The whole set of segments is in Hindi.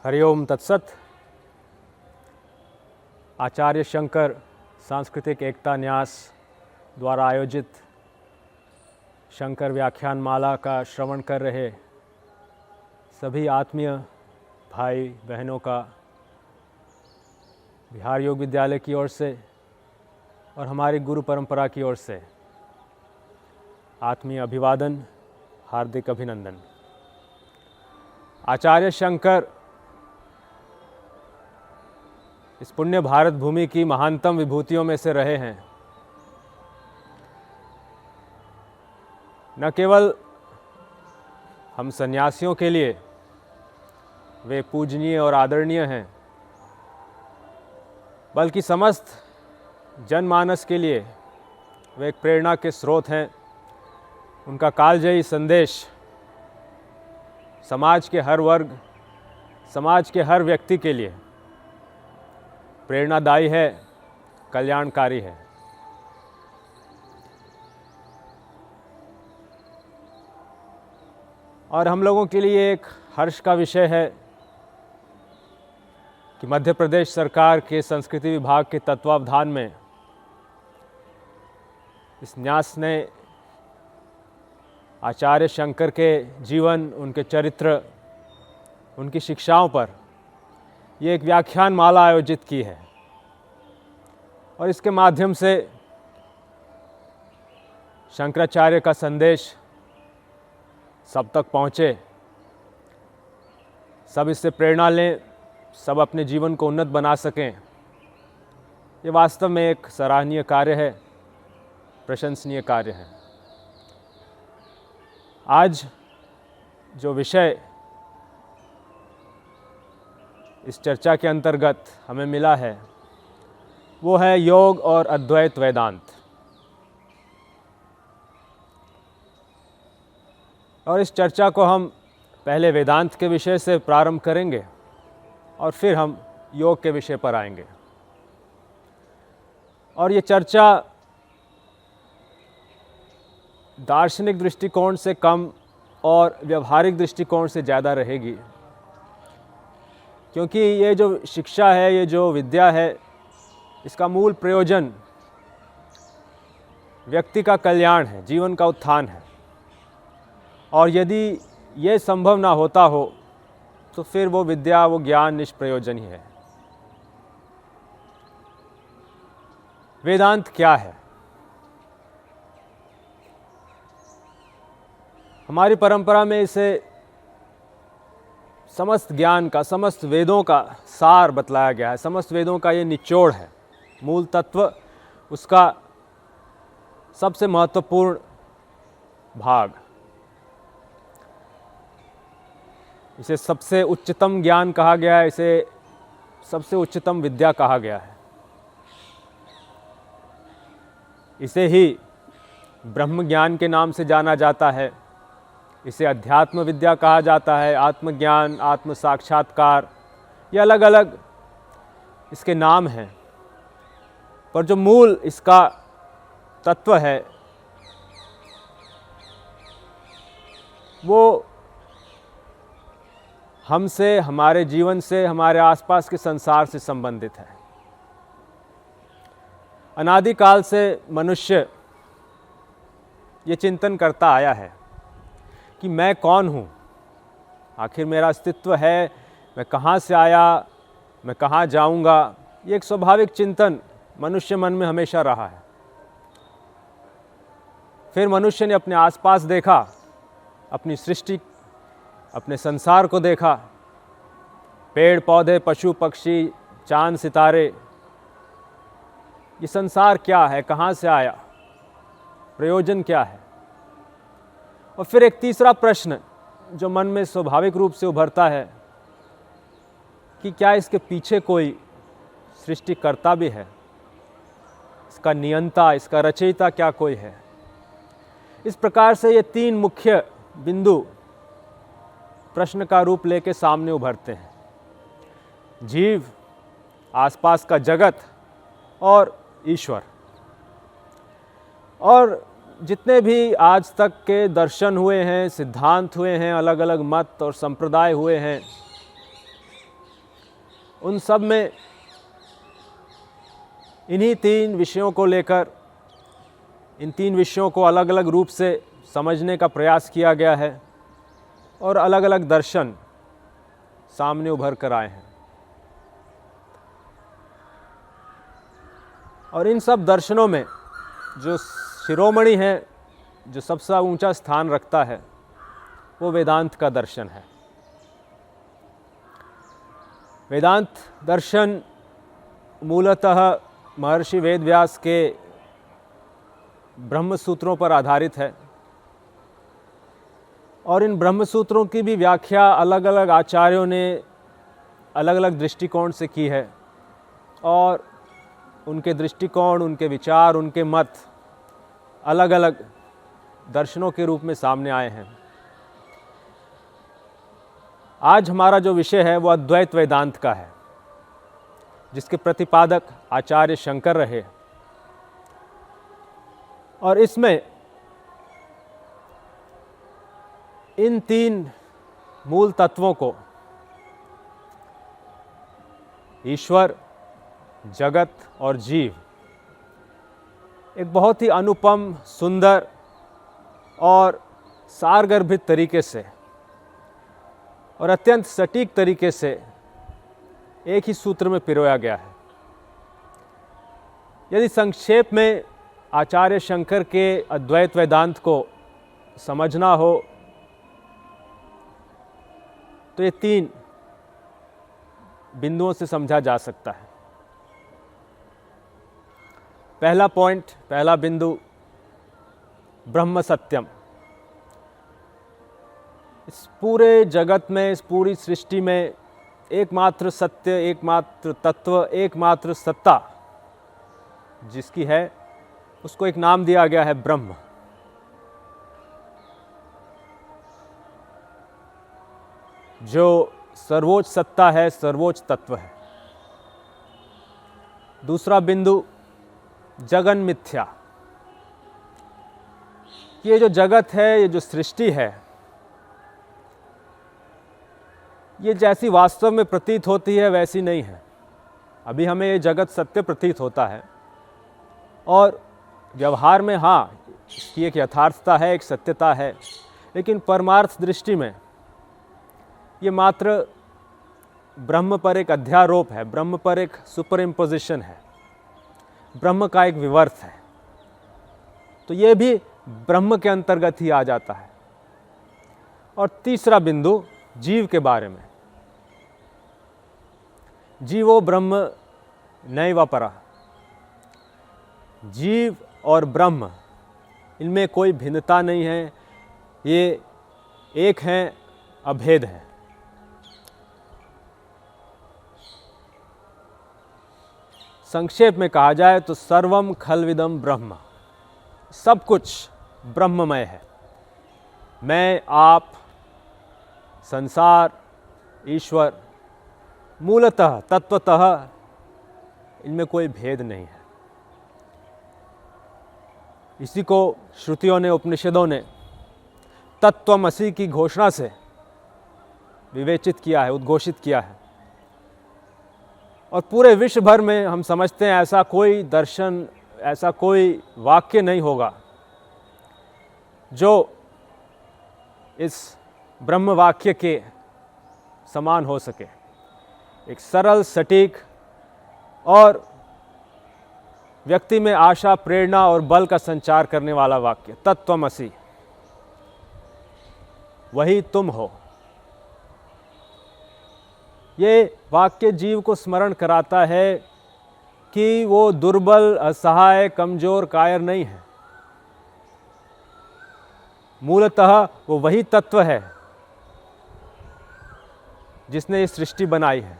हरिओम तत्सत। आचार्य शंकर सांस्कृतिक एकता न्यास द्वारा आयोजित शंकर व्याख्यान माला का श्रवण कर रहे सभी आत्मीय भाई बहनों का बिहार योग विद्यालय की ओर से और हमारी गुरु परंपरा की ओर से आत्मीय अभिवादन, हार्दिक अभिनंदन। आचार्य शंकर इस पुण्य भारत भूमि की महानतम विभूतियों में से रहे हैं। न केवल हम सन्यासियों के लिए वे पूजनीय और आदरणीय हैं, बल्कि समस्त जनमानस के लिए वे एक प्रेरणा के स्रोत हैं। उनका कालजयी संदेश समाज के हर वर्ग, समाज के हर व्यक्ति के लिए प्रेरणादायी है, कल्याणकारी है। और हम लोगों के लिए एक हर्ष का विषय है कि मध्य प्रदेश सरकार के संस्कृति विभाग के तत्वावधान में इस न्यास ने आचार्य शंकर के जीवन, उनके चरित्र, उनकी शिक्षाओं पर ये एक व्याख्यान माला आयोजित की है और इसके माध्यम से शंकराचार्य का संदेश सब तक पहुँचे, सब इससे प्रेरणा लें, सब अपने जीवन को उन्नत बना सकें। ये वास्तव में एक सराहनीय कार्य है, प्रशंसनीय कार्य है। आज जो विषय इस चर्चा के अंतर्गत हमें मिला है वो है योग और अद्वैत वेदांत। और इस चर्चा को हम पहले वेदांत के विषय से प्रारंभ करेंगे और फिर हम योग के विषय पर आएंगे। और ये चर्चा दार्शनिक दृष्टिकोण से कम और व्यवहारिक दृष्टिकोण से ज़्यादा रहेगी, क्योंकि ये जो शिक्षा है, ये जो विद्या है, इसका मूल प्रयोजन व्यक्ति का कल्याण है, जीवन का उत्थान है। और यदि ये संभव ना होता हो तो फिर वो विद्या, वो ज्ञान निष्प्रयोजन ही है। वेदांत क्या है? हमारी परंपरा में इसे समस्त ज्ञान का, समस्त वेदों का सार बतलाया गया है। समस्त वेदों का ये निचोड़ है, मूल तत्व, उसका सबसे महत्वपूर्ण भाग। इसे सबसे उच्चतम ज्ञान कहा गया है, इसे सबसे उच्चतम विद्या कहा गया है। इसे ही ब्रह्म ज्ञान के नाम से जाना जाता है, इसे अध्यात्म विद्या कहा जाता है, आत्मज्ञान, आत्म साक्षात्कार, ये अलग अलग इसके नाम हैं। पर जो मूल इसका तत्व है वो हमसे, हमारे जीवन से, हमारे आसपास के संसार से संबंधित है। अनादिकाल से मनुष्य ये चिंतन करता आया है कि मैं कौन हूँ, आखिर मेरा अस्तित्व है, मैं कहाँ से आया, मैं कहाँ जाऊँगा। ये एक स्वाभाविक चिंतन मनुष्य मन में हमेशा रहा है। फिर मनुष्य ने अपने आसपास देखा, अपनी सृष्टि, अपने संसार को देखा, पेड़ पौधे, पशु पक्षी, चांद सितारे, ये संसार क्या है, कहाँ से आया, प्रयोजन क्या है। और फिर एक तीसरा प्रश्न जो मन में स्वाभाविक रूप से उभरता है कि क्या इसके पीछे कोई सृष्टिकर्ता भी है, इसका नियंता, इसका रचयिता क्या कोई है। इस प्रकार से ये तीन मुख्य बिंदु प्रश्न का रूप लेके सामने उभरते हैं। जीव, आसपास का जगत और ईश्वर। और जितने भी आज तक के दर्शन हुए हैं, सिद्धांत हुए हैं, अलग अलग मत और संप्रदाय हुए हैं, उन सब में इन्हीं तीन विषयों को लेकर, इन तीन विषयों को अलग अलग रूप से समझने का प्रयास किया गया है और अलग अलग दर्शन सामने उभर कर आए हैं। और इन सब दर्शनों में जो शिरोमणि है, जो सबसे ऊंचा स्थान रखता है, वो वेदांत का दर्शन है। वेदांत दर्शन मूलतः महर्षि वेदव्यास के ब्रह्म सूत्रों पर आधारित है और इन ब्रह्म सूत्रों की भी व्याख्या अलग अलग आचार्यों ने अलग अलग दृष्टिकोण से की है और उनके दृष्टिकोण, उनके विचार, उनके मत अलग अलग दर्शनों के रूप में सामने आए हैं। आज हमारा जो विषय है वो अद्वैत वेदांत का है, जिसके प्रतिपादक आचार्य शंकर रहे। और इसमें इन तीन मूल तत्वों को, ईश्वर, जगत और जीव, एक बहुत ही अनुपम, सुंदर और सारगर्भित तरीके से और अत्यंत सटीक तरीके से एक ही सूत्र में पिरोया गया है। यदि संक्षेप में आचार्य शंकर के अद्वैत वेदांत को समझना हो तो ये तीन बिंदुओं से समझा जा सकता है। पहला पॉइंट, पहला बिंदु, ब्रह्म सत्यम। इस पूरे जगत में, इस पूरी सृष्टि में एकमात्र सत्य, एकमात्र तत्व, एकमात्र सत्ता जिसकी है, उसको एक नाम दिया गया है ब्रह्म। जो सर्वोच्च सत्ता है, सर्वोच्च तत्व है। दूसरा बिंदु, जगन मिथ्या। ये जो जगत है, ये जो सृष्टि है, ये जैसी वास्तव में प्रतीत होती है वैसी नहीं है। अभी हमें ये जगत सत्य प्रतीत होता है और व्यवहार में हाँ, इसकी एक यथार्थता है, एक सत्यता है, लेकिन परमार्थ दृष्टि में ये मात्र ब्रह्म पर एक अध्यारोप है, ब्रह्म पर एक सुपर इम्पोजिशन है, ब्रह्म का एक विवर्त है। तो ये भी ब्रह्म के अंतर्गत ही आ जाता है। और तीसरा बिंदु, जीव के बारे में। जीवो ब्रह्म नैव परः। जीव और ब्रह्म, इनमें कोई भिन्नता नहीं है, ये एक हैं, अभेद हैं। संक्षेप में कहा जाए तो सर्वम खल्विदम ब्रह्म, सब कुछ ब्रह्ममय है। मैं, आप, संसार, ईश्वर, मूलतः, तत्वतः इनमें कोई भेद नहीं है। इसी को श्रुतियों ने, उपनिषदों ने तत्वमसि की घोषणा से विवेचित किया है, उद्घोषित किया है। और पूरे विश्व भर में हम समझते हैं ऐसा कोई दर्शन, ऐसा कोई वाक्य नहीं होगा जो इस ब्रह्म वाक्य के समान हो सके। एक सरल, सटीक और व्यक्ति में आशा, प्रेरणा और बल का संचार करने वाला वाक्य, तत्वमसि, वही तुम हो। ये वाक्य जीव को स्मरण कराता है कि वो दुर्बल, असहाय, कमजोर, कायर नहीं है। मूलतः वो वही तत्व है जिसने ये सृष्टि बनाई है।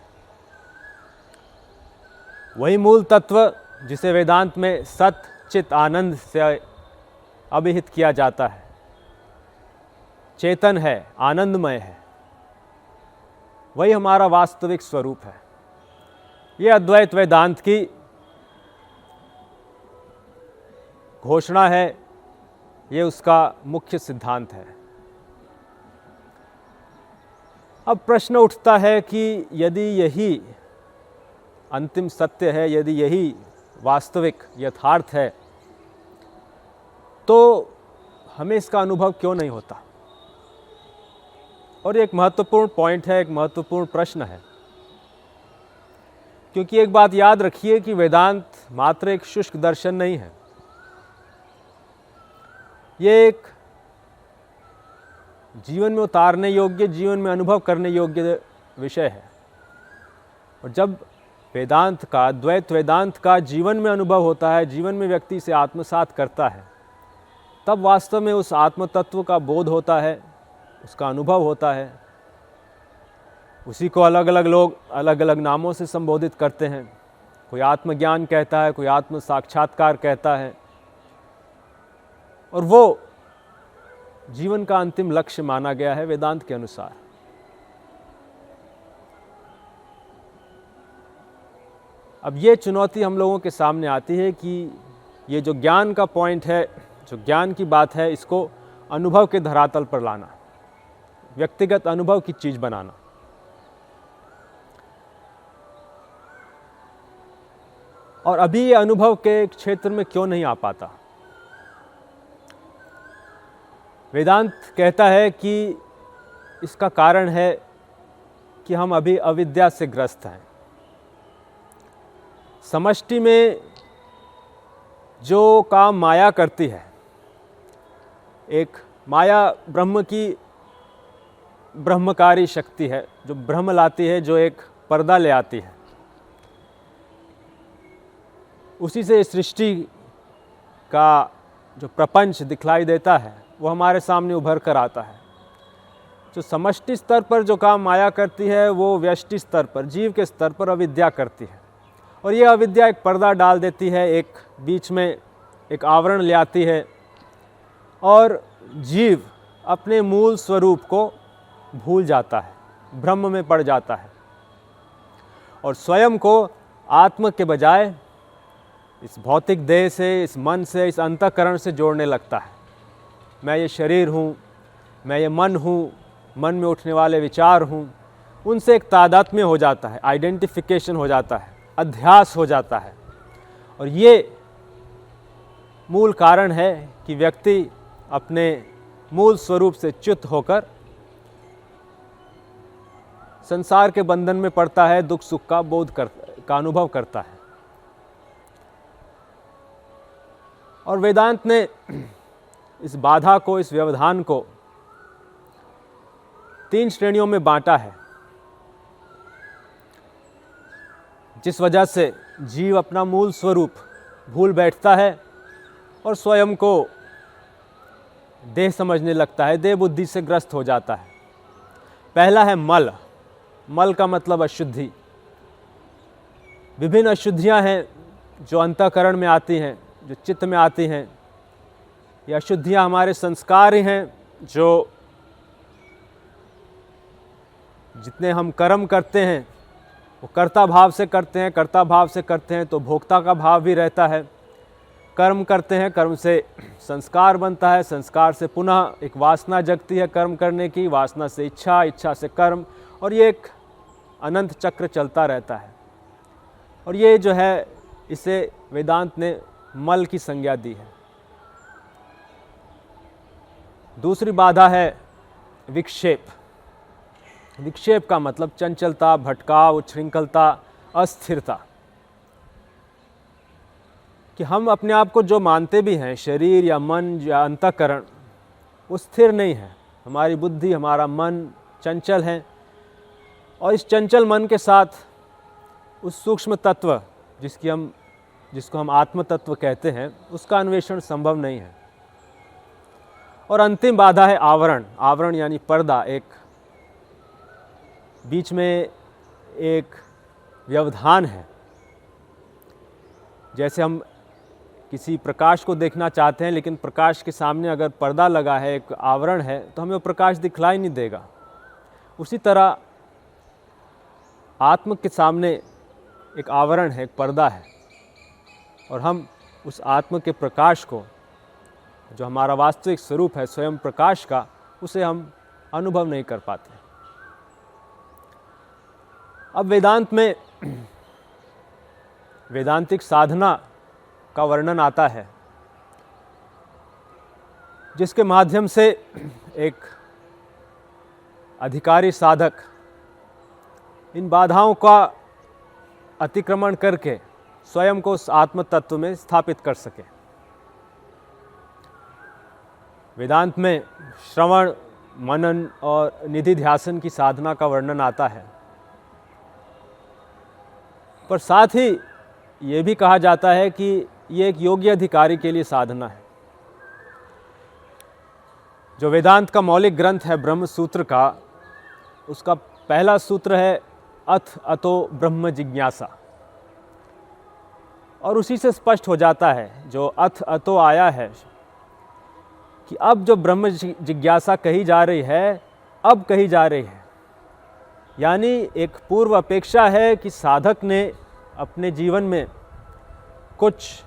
वही मूल तत्व जिसे वेदांत में सत, चित, आनंद से अभिहित किया जाता है। चेतन है, आनंदमय है, वही हमारा वास्तविक स्वरूप है। ये अद्वैत वेदांत की घोषणा है, ये उसका मुख्य सिद्धांत है। अब प्रश्न उठता है कि यदि यही अंतिम सत्य है, यदि यही वास्तविक यथार्थ है, तो हमें इसका अनुभव क्यों नहीं होता? और एक महत्वपूर्ण पॉइंट है, एक महत्वपूर्ण प्रश्न है, क्योंकि एक बात याद रखिए कि वेदांत मात्र एक शुष्क दर्शन नहीं है, ये एक जीवन में उतारने योग्य, जीवन में अनुभव करने योग्य विषय है। और जब वेदांत का, द्वैत वेदांत का जीवन में अनुभव होता है, जीवन में व्यक्ति से आत्मसात करता है, तब वास्तव में उस आत्म तत्व का बोध होता है, उसका अनुभव होता है। उसी को अलग अलग लोग अलग अलग नामों से संबोधित करते हैं। कोई आत्मज्ञान कहता है, कोई आत्म साक्षात्कार कहता है, और वो जीवन का अंतिम लक्ष्य माना गया है वेदांत के अनुसार। अब ये चुनौती हम लोगों के सामने आती है कि ये जो ज्ञान का पॉइंट है, जो ज्ञान की बात है, इसको अनुभव के धरातल पर लाना, व्यक्तिगत अनुभव की चीज बनाना। और अभी ये अनुभव के क्षेत्र में क्यों नहीं आ पाता? वेदांत कहता है कि इसका कारण है कि हम अभी अविद्या से ग्रस्त हैं। समष्टि में जो काम माया करती है, एक माया ब्रह्म की ब्रह्मकारी शक्ति है, जो ब्रह्म लाती है, जो एक पर्दा ले आती है, उसी से सृष्टि का जो प्रपंच दिखलाई देता है वो हमारे सामने उभर कर आता है। जो समष्टि स्तर पर जो काम माया करती है, वो व्यष्टि स्तर पर, जीव के स्तर पर अविद्या करती है। और ये अविद्या एक पर्दा डाल देती है, एक बीच में एक आवरण ले आती है, और जीव अपने मूल स्वरूप को भूल जाता है, भ्रम में पड़ जाता है, और स्वयं को आत्म के बजाय इस भौतिक देह से, इस मन से, इस अंतःकरण से जोड़ने लगता है। मैं ये शरीर हूँ, मैं ये मन हूँ, मन में उठने वाले विचार हूँ, उनसे एक तादात्म्य हो जाता है, आइडेंटिफिकेशन हो जाता है, अध्यास हो जाता है। और ये मूल कारण है कि व्यक्ति अपने मूल स्वरूप से च्युत होकर संसार के बंधन में पड़ता है, दुख सुख का का अनुभव करता है। और वेदांत ने इस बाधा को, इस व्यवधान को 3 श्रेणियों में बांटा है, जिस वजह से जीव अपना मूल स्वरूप भूल बैठता है और स्वयं को देह समझने लगता है, देह बुद्धि से ग्रस्त हो जाता है। पहला है मल। मल का मतलब अशुद्धि। विभिन्न अशुद्धियां हैं जो अंतःकरण में आती हैं, जो चित्त में आती हैं। ये अशुद्धियां हमारे संस्कार ही हैं, जो जितने हम कर्म करते हैं वो कर्ता भाव से करते हैं, कर्ता भाव से करते हैं तो भोक्ता का भाव भी रहता है। कर्म करते हैं, कर्म से संस्कार बनता है, संस्कार से पुनः एक वासना जगती है कर्म करने की, वासना से इच्छा, इच्छा से कर्म, और ये एक अनंत चक्र चलता रहता है। और ये जो है, इसे वेदांत ने मल की संज्ञा दी है। दूसरी बाधा है विक्षेप। विक्षेप का मतलब चंचलता, भटकाव, उच्छृंखलता, अस्थिरता। कि हम अपने आप को जो मानते भी हैं, शरीर या मन या अंतःकरण, वो स्थिर नहीं है। हमारी बुद्धि, हमारा मन चंचल है, और इस चंचल मन के साथ उस सूक्ष्म तत्व जिसको हम आत्म तत्व कहते हैं, उसका अन्वेषण संभव नहीं है। और अंतिम बाधा है आवरण। आवरण यानी पर्दा, एक बीच में एक व्यवधान है। जैसे हम किसी प्रकाश को देखना चाहते हैं, लेकिन प्रकाश के सामने अगर पर्दा लगा है, एक आवरण है, तो हमें वो प्रकाश दिखलाई नहीं देगा। उसी तरह आत्म के सामने एक आवरण है, एक पर्दा है, और हम उस आत्म के प्रकाश को, जो हमारा वास्तविक स्वरूप है स्वयं प्रकाश का, उसे हम अनुभव नहीं कर पाते। अब वेदांत में वेदांतिक साधना का वर्णन आता है, जिसके माध्यम से एक अधिकारी साधक इन बाधाओं का अतिक्रमण करके स्वयं को उस आत्म तत्व में स्थापित कर सके। वेदांत में श्रवण, मनन और निधि ध्यासन की साधना का वर्णन आता है, पर साथ ही ये भी कहा जाता है कि ये एक योग्य अधिकारी के लिए साधना है। जो वेदांत का मौलिक ग्रंथ है ब्रह्म सूत्र का, उसका पहला सूत्र है अथ अतो ब्रह्म जिज्ञासा, और उसी से स्पष्ट हो जाता है जो अथ अतो आया है कि अब जो ब्रह्म जिज्ञासा कही जा रही है, अब कही जा रही है। यानी एक पूर्व अपेक्षा है कि साधक ने अपने जीवन में कुछ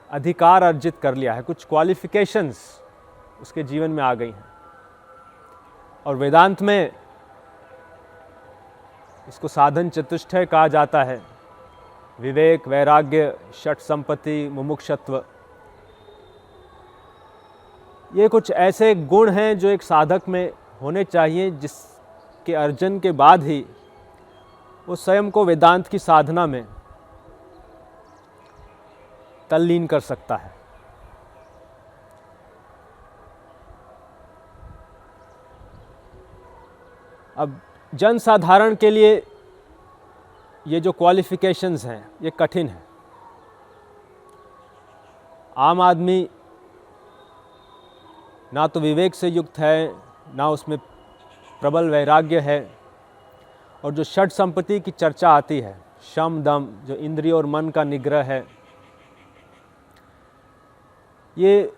अधिकार अर्जित कर लिया है, कुछ क्वालिफिकेशंस उसके जीवन में आ गई हैं। और वेदांत में इसको साधन चतुष्टय कहा जाता है। विवेक, वैराग्य, षट संपत्ति, मुमुक्षत्व, ये कुछ ऐसे गुण हैं जो एक साधक में होने चाहिए, जिसके अर्जन के बाद ही वो स्वयं को वेदांत की साधना में तल्लीन कर सकता है। अब जन साधारण के लिए ये जो क्वालिफिकेशंस हैं ये कठिन है। आम आदमी ना तो विवेक से युक्त है, ना उसमें प्रबल वैराग्य है, और जो षट संपत्ति की चर्चा आती है, शम दम, जो इंद्रिय और मन का निग्रह है, ये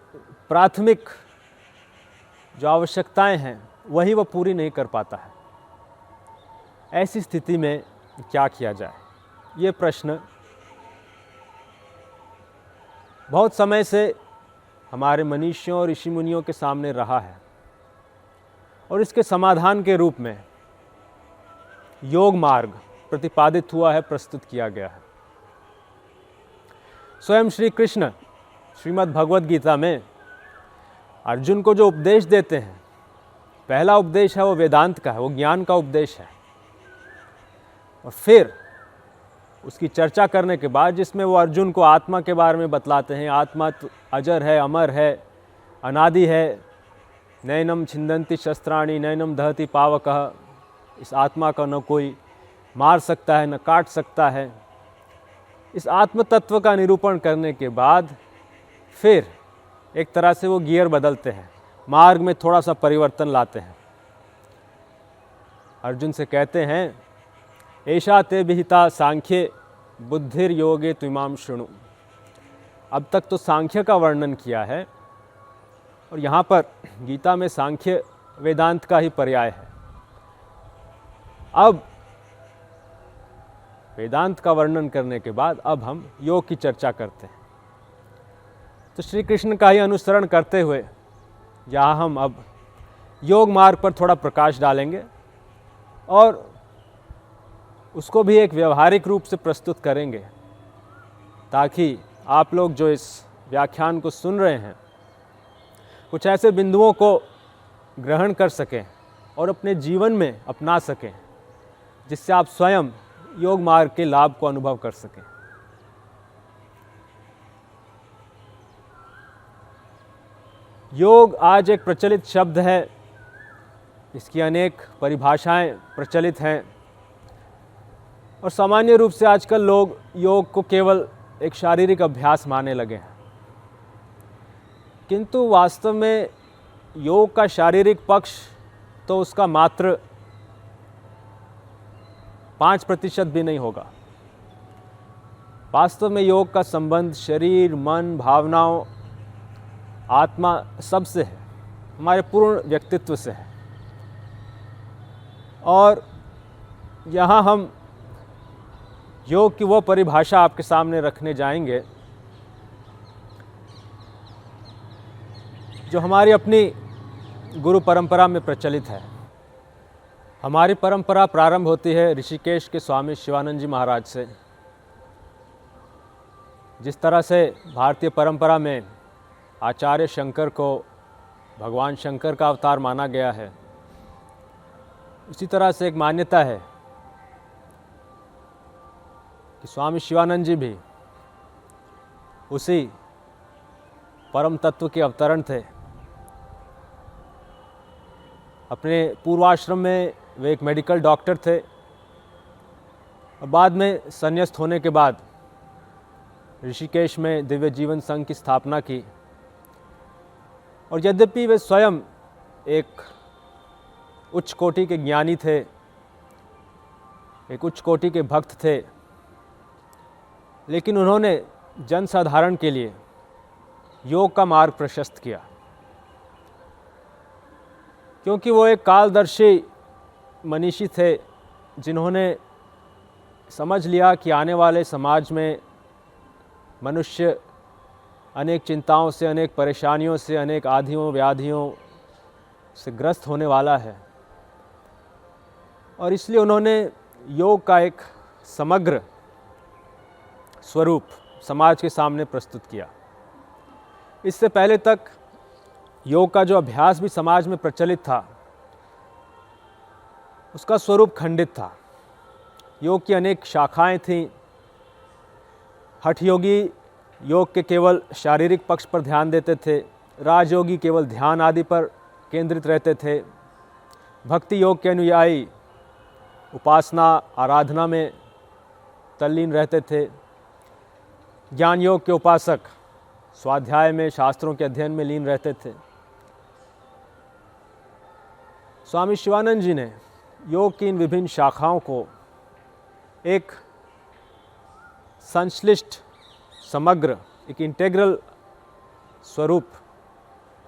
प्राथमिक जो आवश्यकताएं हैं वही वो पूरी नहीं कर पाता है। ऐसी स्थिति में क्या किया जाए, ये प्रश्न बहुत समय से हमारे मनीषियों और ऋषि मुनियों के सामने रहा है, और इसके समाधान के रूप में योग मार्ग प्रतिपादित हुआ है, प्रस्तुत किया गया है। स्वयं श्री कृष्ण श्रीमद् भगवद गीता में अर्जुन को जो उपदेश देते हैं, पहला उपदेश है वो वेदांत का है, वो ज्ञान का उपदेश है। और फिर उसकी चर्चा करने के बाद, जिसमें वो अर्जुन को आत्मा के बारे में बतलाते हैं, आत्मा तो अजर है, अमर है, अनादि है, नैनम छिंदंती शस्त्राणि नैनम दहति पावकः, इस आत्मा का न कोई मार सकता है न काट सकता है। इस आत्म तत्व का निरूपण करने के बाद फिर एक तरह से वो गियर बदलते हैं, मार्ग में थोड़ा सा परिवर्तन लाते हैं। अर्जुन से कहते हैं, ऐशा ते विहिता सांख्ये बुद्धिर योगे त्विमाम शृणु। अब तक तो सांख्य का वर्णन किया है, और यहाँ पर गीता में सांख्य वेदांत का ही पर्याय है। अब वेदांत का वर्णन करने के बाद अब हम योग की चर्चा करते हैं। तो श्री कृष्ण का ही अनुसरण करते हुए यहाँ हम अब योग मार्ग पर थोड़ा प्रकाश डालेंगे, और उसको भी एक व्यवहारिक रूप से प्रस्तुत करेंगे, ताकि आप लोग जो इस व्याख्यान को सुन रहे हैं कुछ ऐसे बिंदुओं को ग्रहण कर सकें और अपने जीवन में अपना सकें, जिससे आप स्वयं योग मार्ग के लाभ को अनुभव कर सकें। योग आज एक प्रचलित शब्द है, इसकी अनेक परिभाषाएं प्रचलित हैं, और सामान्य रूप से आजकल लोग योग को केवल एक शारीरिक अभ्यास मानने लगे हैं। किंतु वास्तव में योग का शारीरिक पक्ष तो उसका मात्र 5% भी नहीं होगा। वास्तव में योग का संबंध शरीर, मन, भावनाओं, आत्मा सबसे है, हमारे पूर्ण व्यक्तित्व से है। और यहाँ हम योग की वो परिभाषा आपके सामने रखने जाएंगे जो हमारी अपनी गुरु परंपरा में प्रचलित है। हमारी परंपरा प्रारंभ होती है ऋषिकेश के स्वामी शिवानंद जी महाराज से, जिस तरह से भारतीय परंपरा में आचार्य शंकर को भगवान शंकर का अवतार माना गया है, उसी तरह से एक मान्यता है कि स्वामी शिवानंद जी भी उसी परम तत्व के अवतरण थे। अपने पूर्वाश्रम में वे एक मेडिकल डॉक्टर थे और बाद में संन्यास्त होने के बाद ऋषिकेश में दिव्य जीवन संघ की स्थापना की। और यद्यपि वे स्वयं एक उच्च कोटि के ज्ञानी थे, एक उच्च कोटि के भक्त थे, लेकिन उन्होंने जनसाधारण के लिए योग का मार्ग प्रशस्त किया, क्योंकि वो एक कालदर्शी मनीषी थे जिन्होंने समझ लिया कि आने वाले समाज में मनुष्य अनेक चिंताओं से, अनेक परेशानियों से, अनेक आधियों व्याधियों से ग्रस्त होने वाला है। और इसलिए उन्होंने योग का एक समग्र स्वरूप समाज के सामने प्रस्तुत किया। इससे पहले तक योग का जो अभ्यास भी समाज में प्रचलित था, उसका स्वरूप खंडित था। योग की अनेक शाखाएं थीं। हठ योगी योग के केवल शारीरिक पक्ष पर ध्यान देते थे, राजयोगी केवल ध्यान आदि पर केंद्रित रहते थे, भक्ति योग के अनुयायी उपासना आराधना में तल्लीन रहते थे, ज्ञान योग के उपासक स्वाध्याय में, शास्त्रों के अध्ययन में लीन रहते थे। स्वामी शिवानंद जी ने योग की इन विभिन्न शाखाओं को एक संश्लिष्ट, समग्र, एक इंटेग्रल स्वरूप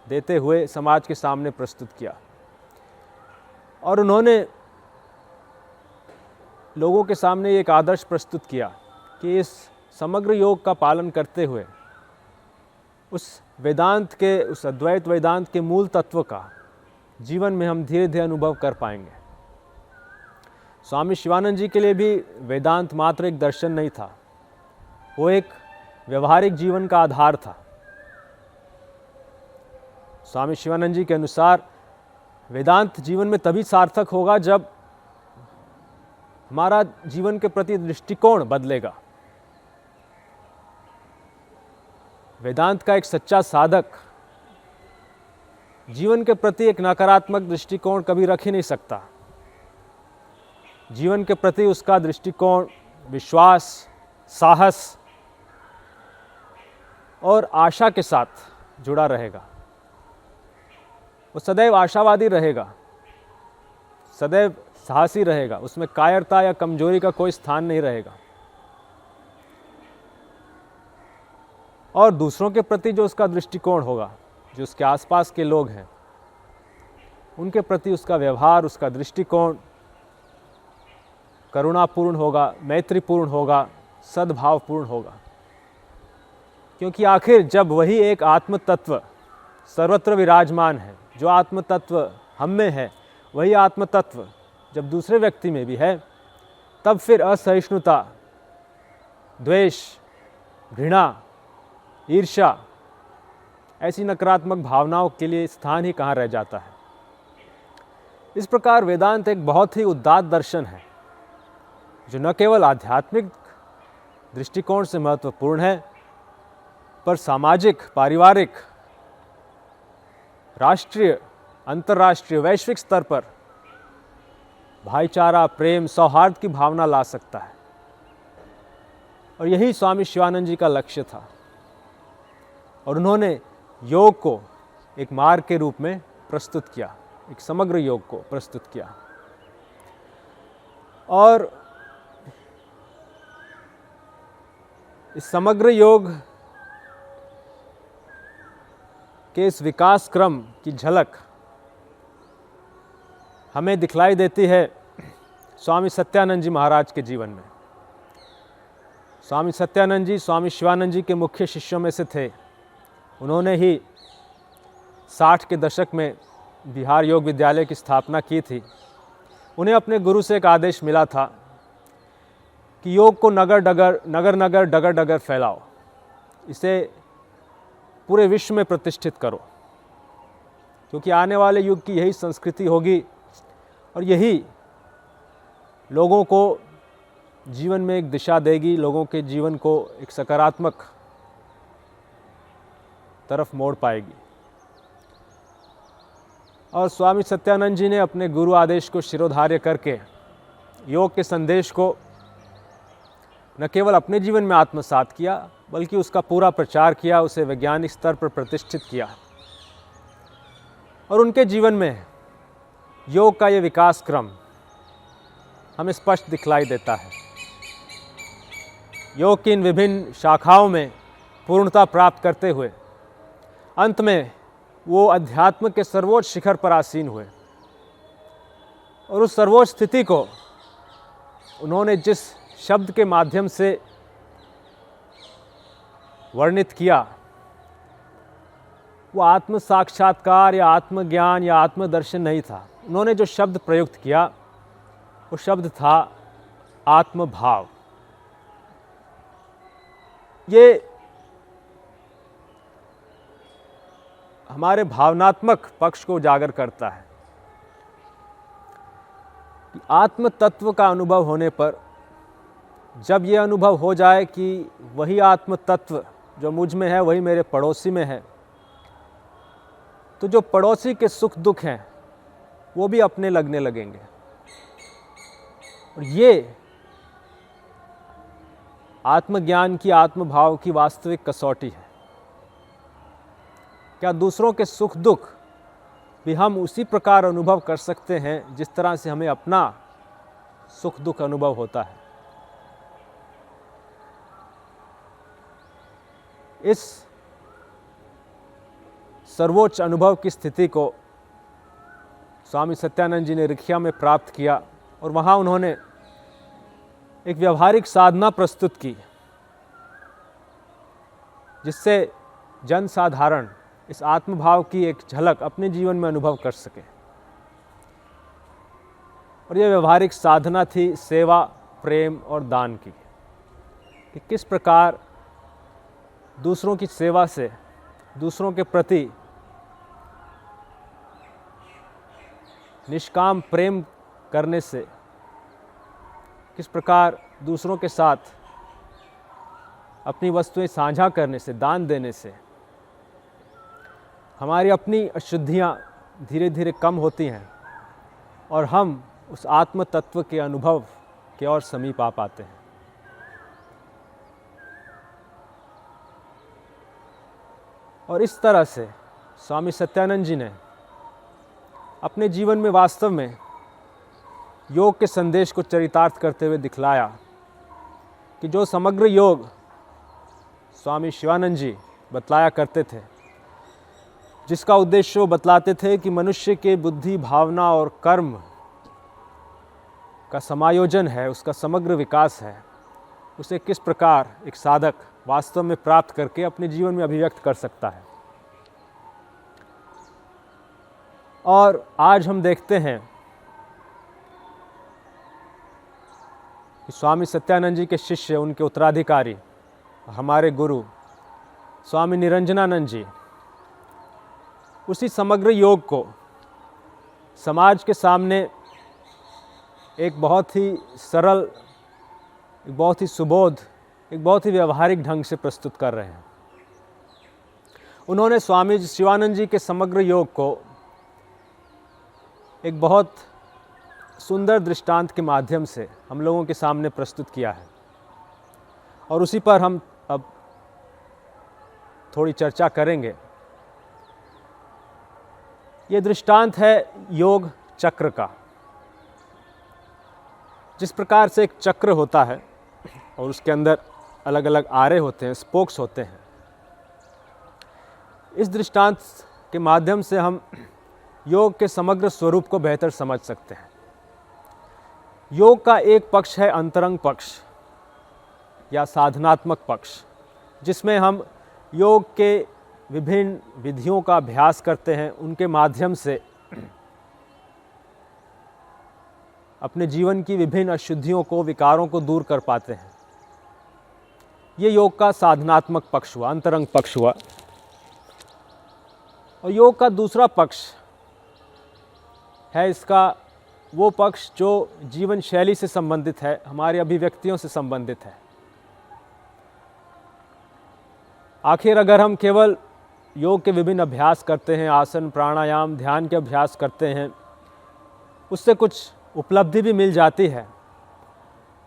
देते हुए समाज के सामने प्रस्तुत किया। और उन्होंने लोगों के सामने एक आदर्श प्रस्तुत किया कि इस समग्र योग का पालन करते हुए उस वेदांत के, उस अद्वैत वेदांत के मूल तत्व का जीवन में हम धीरे धीरे अनुभव कर पाएंगे। स्वामी शिवानंद जी के लिए भी वेदांत मात्र एक दर्शन नहीं था, वो एक व्यवहारिक जीवन का आधार था। स्वामी शिवानंद जी के अनुसार वेदांत जीवन में तभी सार्थक होगा जब हमारा जीवन के प्रति दृष्टिकोण बदलेगा। वेदांत का एक सच्चा साधक जीवन के प्रति एक नकारात्मक दृष्टिकोण कभी रख ही नहीं सकता। जीवन के प्रति उसका दृष्टिकोण विश्वास, साहस और आशा के साथ जुड़ा रहेगा। वो सदैव आशावादी रहेगा, सदैव साहसी रहेगा, उसमें कायरता या कमजोरी का कोई स्थान नहीं रहेगा। और दूसरों के प्रति जो उसका दृष्टिकोण होगा, जो उसके आसपास के लोग हैं, उनके प्रति उसका व्यवहार, उसका दृष्टिकोण करुणापूर्ण होगा, मैत्रीपूर्ण होगा, सद्भावपूर्ण होगा। क्योंकि आखिर जब वही एक आत्म तत्व सर्वत्र विराजमान है, जो आत्म तत्व हम में है, वही आत्म तत्व जब दूसरे व्यक्ति में भी है, तब फिर असहिष्णुता, द्वेष, घृणा, ईर्ष्या, ऐसी नकारात्मक भावनाओं के लिए स्थान ही कहाँ रह जाता है। इस प्रकार वेदांत एक बहुत ही उदात्त दर्शन है, जो न केवल आध्यात्मिक दृष्टिकोण से महत्वपूर्ण है, पर सामाजिक, पारिवारिक, राष्ट्रीय, अंतर्राष्ट्रीय, वैश्विक स्तर पर भाईचारा, प्रेम, सौहार्द की भावना ला सकता है। और यही स्वामी शिवानंद जी का लक्ष्य था। और उन्होंने योग को एक मार्ग के रूप में प्रस्तुत किया, एक समग्र योग को प्रस्तुत किया। और इस समग्र योग के इस विकास क्रम की झलक हमें दिखलाई देती है स्वामी सत्यानंद जी महाराज के जीवन में। स्वामी सत्यानंद जी स्वामी शिवानंद जी के मुख्य शिष्यों में से थे। उन्होंने ही 60 के दशक में बिहार योग विद्यालय की स्थापना की थी। उन्हें अपने गुरु से एक आदेश मिला था कि योग को नगर नगर डगर डगर फैलाओ। इसे पूरे विश्व में प्रतिष्ठित करो, क्योंकि आने वाले युग की यही संस्कृति होगी और यही लोगों को जीवन में एक दिशा देगी, लोगों के जीवन को एक सकारात्मक तरफ मोड़ पाएगी। और स्वामी सत्यानंद जी ने अपने गुरु आदेश को शिरोधार्य करके योग के संदेश को न केवल अपने जीवन में आत्मसात किया, बल्कि उसका पूरा प्रचार किया, उसे वैज्ञानिक स्तर पर प्रतिष्ठित किया। और उनके जीवन में योग का ये विकास क्रम हमें स्पष्ट दिखलाई देता है। योग की इन विभिन्न शाखाओं में पूर्णता प्राप्त करते हुए अंत में वो अध्यात्म के सर्वोच्च शिखर पर आसीन हुए। और उस सर्वोच्च स्थिति को उन्होंने जिस शब्द के माध्यम से वर्णित किया, वो आत्म साक्षात्कार या आत्मज्ञान या आत्मदर्शन नहीं था। उन्होंने जो शब्द प्रयुक्त किया वो शब्द था आत्मभाव। ये हमारे भावनात्मक पक्ष को उजागर करता है कि आत्म तत्व का अनुभव होने पर जब ये अनुभव हो जाए कि वही आत्म तत्व जो मुझ में है वही मेरे पड़ोसी में है, तो जो पड़ोसी के सुख दुख हैं वो भी अपने लगने लगेंगे। और ये आत्मज्ञान की, आत्मभाव की वास्तविक कसौटी है। क्या दूसरों के सुख दुख भी हम उसी प्रकार अनुभव कर सकते हैं जिस तरह से हमें अपना सुख दुख अनुभव होता है? इस सर्वोच्च अनुभव की स्थिति को स्वामी सत्यानंद जी ने रिखिया में प्राप्त किया और वहाँ उन्होंने एक व्यवहारिक साधना प्रस्तुत की, जिससे जन साधारण इस आत्मभाव की एक झलक अपने जीवन में अनुभव कर सके। और यह व्यवहारिक साधना थी सेवा, प्रेम और दान की, कि किस प्रकार दूसरों की सेवा से, दूसरों के प्रति निष्काम प्रेम करने से, किस प्रकार दूसरों के साथ अपनी वस्तुएं साझा करने से, दान देने से हमारी अपनी अशुद्धियाँ धीरे धीरे कम होती हैं और हम उस आत्म तत्व के अनुभव के और समीप आ पाते हैं। और इस तरह से स्वामी सत्यानंद जी ने अपने जीवन में वास्तव में योग के संदेश को चरितार्थ करते हुए दिखलाया कि जो समग्र योग स्वामी शिवानंद जी बतलाया करते थे, जिसका उद्देश्य वो बतलाते थे कि मनुष्य के बुद्धि, भावना और कर्म का समायोजन है, उसका समग्र विकास है, उसे किस प्रकार एक साधक वास्तव में प्राप्त करके अपने जीवन में अभिव्यक्त कर सकता है। और आज हम देखते हैं कि स्वामी सत्यानंद जी के शिष्य, उनके उत्तराधिकारी, हमारे गुरु स्वामी निरंजनानंद जी उसी समग्र योग को समाज के सामने एक बहुत ही सरल, एक बहुत ही सुबोध, एक बहुत ही व्यवहारिक ढंग से प्रस्तुत कर रहे हैं। उन्होंने स्वामी शिवानंद जी के समग्र योग को एक बहुत सुंदर दृष्टांत के माध्यम से हम लोगों के सामने प्रस्तुत किया है और उसी पर हम अब थोड़ी चर्चा करेंगे। ये दृष्टांत है योग चक्र का। जिस प्रकार से एक चक्र होता है और उसके अंदर अलग अलग आरे होते हैं, स्पोक्स होते हैं, इस दृष्टांत के माध्यम से हम योग के समग्र स्वरूप को बेहतर समझ सकते हैं। योग का एक पक्ष है अंतरंग पक्ष या साधनात्मक पक्ष, जिसमें हम योग के विभिन्न विधियों का अभ्यास करते हैं, उनके माध्यम से अपने जीवन की विभिन्न अशुद्धियों को, विकारों को दूर कर पाते हैं। ये योग का साधनात्मक पक्ष हुआ, अंतरंग पक्ष हुआ। और योग का दूसरा पक्ष है इसका वो पक्ष जो जीवन शैली से संबंधित है, हमारी अभिव्यक्तियों से संबंधित है। आखिर अगर हम केवल योग के विभिन्न अभ्यास करते हैं, आसन, प्राणायाम, ध्यान के अभ्यास करते हैं, उससे कुछ उपलब्धि भी मिल जाती है,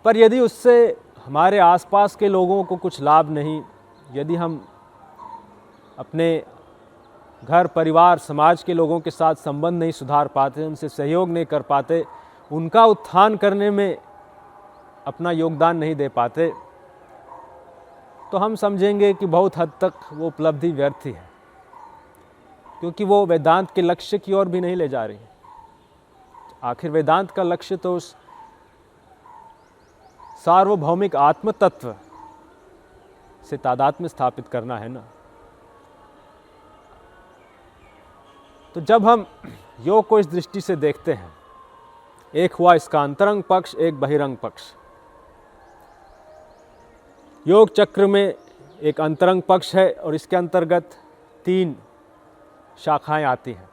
पर यदि उससे हमारे आसपास के लोगों को कुछ लाभ नहीं, यदि हम अपने घर, परिवार, समाज के लोगों के साथ संबंध नहीं सुधार पाते, उनसे सहयोग नहीं कर पाते, उनका उत्थान करने में अपना योगदान नहीं दे पाते, तो हम समझेंगे कि बहुत हद तक वो उपलब्धि व्यर्थ ही है, क्योंकि वो वेदांत के लक्ष्य की ओर भी नहीं ले जा रही। आखिर वेदांत का लक्ष्य तो उस सार्वभौमिक आत्म तत्व से तादात्म्य स्थापित करना है ना। तो जब हम योग को इस दृष्टि से देखते हैं, एक हुआ इसका अंतरंग पक्ष, एक बहिरंग पक्ष। योग चक्र में एक अंतरंग पक्ष है और इसके अंतर्गत 3 शाखाएं आती हैं,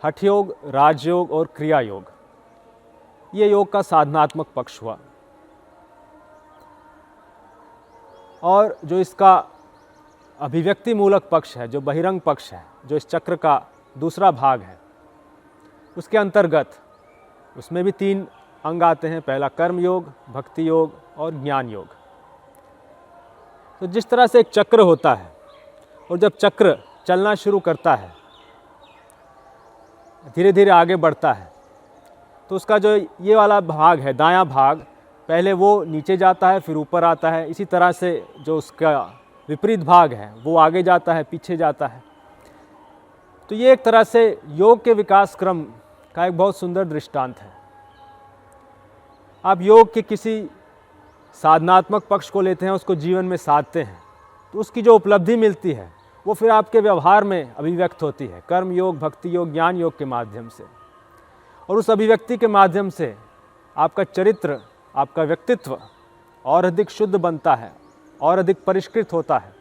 हठ योग, राजयोग और क्रिया योग। ये योग का साधनात्मक पक्ष हुआ। और जो इसका अभिव्यक्ति मूलक पक्ष है, जो बहिरंग पक्ष है, जो इस चक्र का दूसरा भाग है, उसके अंतर्गत उसमें भी 3 अंग आते हैं। पहला कर्म योग, भक्ति योग और ज्ञान योग। तो जिस तरह से एक चक्र होता है और जब चक्र चलना शुरू करता है, धीरे धीरे आगे बढ़ता है, तो उसका जो ये वाला भाग है, दायां भाग, पहले वो नीचे जाता है, फिर ऊपर आता है। इसी तरह से जो उसका विपरीत भाग है वो आगे जाता है, पीछे जाता है। तो ये एक तरह से योग के विकास क्रम का एक बहुत सुंदर दृष्टांत है। आप योग के किसी साधनात्मक पक्ष को लेते हैं, उसको जीवन में साधते हैं, तो उसकी जो उपलब्धि मिलती है वो फिर आपके व्यवहार में अभिव्यक्त होती है, कर्म योग, भक्ति योग, ज्ञान योग के माध्यम से। और उस अभिव्यक्ति के माध्यम से आपका चरित्र, आपका व्यक्तित्व और अधिक शुद्ध बनता है और अधिक परिष्कृत होता है।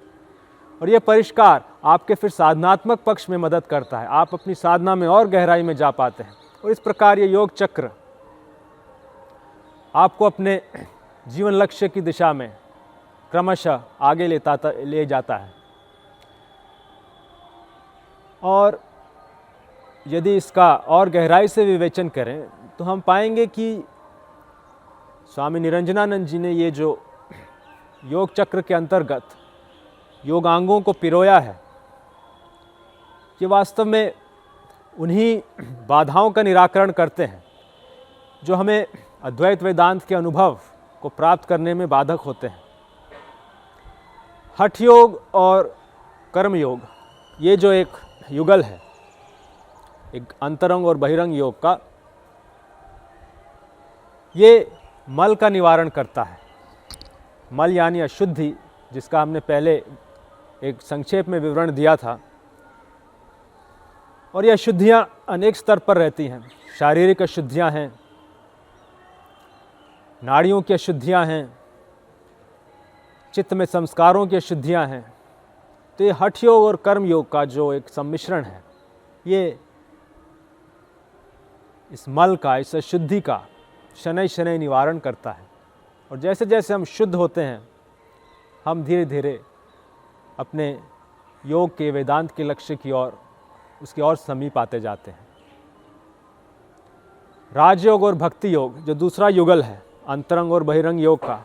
और ये परिष्कार आपके फिर साधनात्मक पक्ष में मदद करता है, आप अपनी साधना में और गहराई में जा पाते हैं। और इस प्रकार ये योग चक्र आपको अपने जीवन लक्ष्य की दिशा में क्रमशः आगे ले जाता है। और यदि इसका और गहराई से विवेचन करें तो हम पाएंगे कि स्वामी निरंजनानंद जी ने ये जो योग चक्र के अंतर्गत योगांगों को पिरोया है, ये वास्तव में उन्हीं बाधाओं का निराकरण करते हैं जो हमें अद्वैत वेदांत के अनुभव को प्राप्त करने में बाधक होते हैं। हठ योग और कर्म योग, ये जो एक युगल है, एक अंतरंग और बहिरंग योग का, ये मल का निवारण करता है। मल यानी अशुद्धि, जिसका हमने पहले एक संक्षेप में विवरण दिया था। और ये अशुद्धियाँ अनेक स्तर पर रहती हैं। शारीरिक अशुद्धियाँ हैं, नाड़ियों की अशुद्धियाँ हैं, चित्त में संस्कारों की अशुद्धियाँ हैं। तो ये हठ योग और कर्म योग का जो एक सम्मिश्रण है, ये इस मल का, इस अशुद्धि का शनै शनै निवारण करता है। और जैसे जैसे हम शुद्ध होते हैं, हम धीरे धीरे अपने योग के, वेदांत के लक्ष्य की ओर, उसकी ओर समीप आते जाते हैं। राजयोग और भक्ति योग, जो दूसरा युगल है अंतरंग और बहिरंग योग का,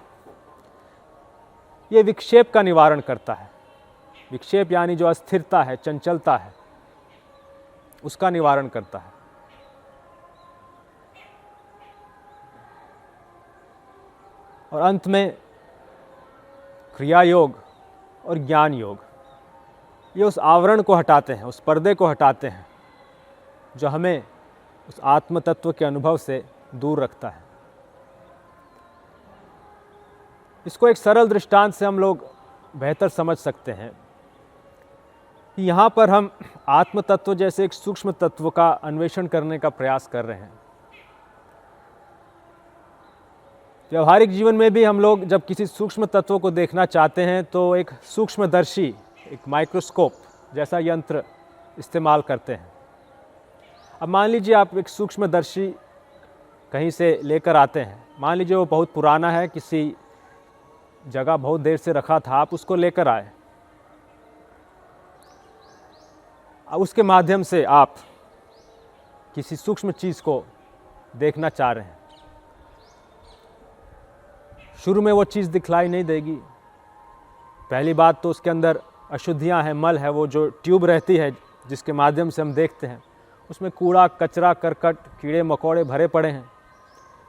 ये विक्षेप का निवारण करता है। विक्षेप यानी जो अस्थिरता है, चंचलता है, उसका निवारण करता है। और अंत में क्रिया योग और ज्ञान योग, ये उस आवरण को हटाते हैं, उस पर्दे को हटाते हैं जो हमें उस आत्म तत्व के अनुभव से दूर रखता है। इसको एक सरल दृष्टांत से हम लोग बेहतर समझ सकते हैं कि यहाँ पर हम आत्म तत्व जैसे एक सूक्ष्म तत्व का अन्वेषण करने का प्रयास कर रहे हैं। व्यवहारिक जीवन में भी हम लोग जब किसी सूक्ष्म तत्वों को देखना चाहते हैं तो एक सूक्ष्मदर्शी, एक माइक्रोस्कोप जैसा यंत्र इस्तेमाल करते हैं। अब मान लीजिए आप एक सूक्ष्मदर्शी कहीं से लेकर आते हैं, मान लीजिए वो बहुत पुराना है, किसी जगह बहुत देर से रखा था, आप उसको लेकर आए। उसके माध्यम से आप किसी सूक्ष्म चीज़ को देखना चाह रहे हैं। शुरू में वो चीज़ दिखलाई नहीं देगी। पहली बात तो उसके अंदर अशुद्धियां हैं, मल है, वो जो ट्यूब रहती है जिसके माध्यम से हम देखते हैं उसमें कूड़ा कचरा करकट कीड़े मकोड़े भरे पड़े हैं।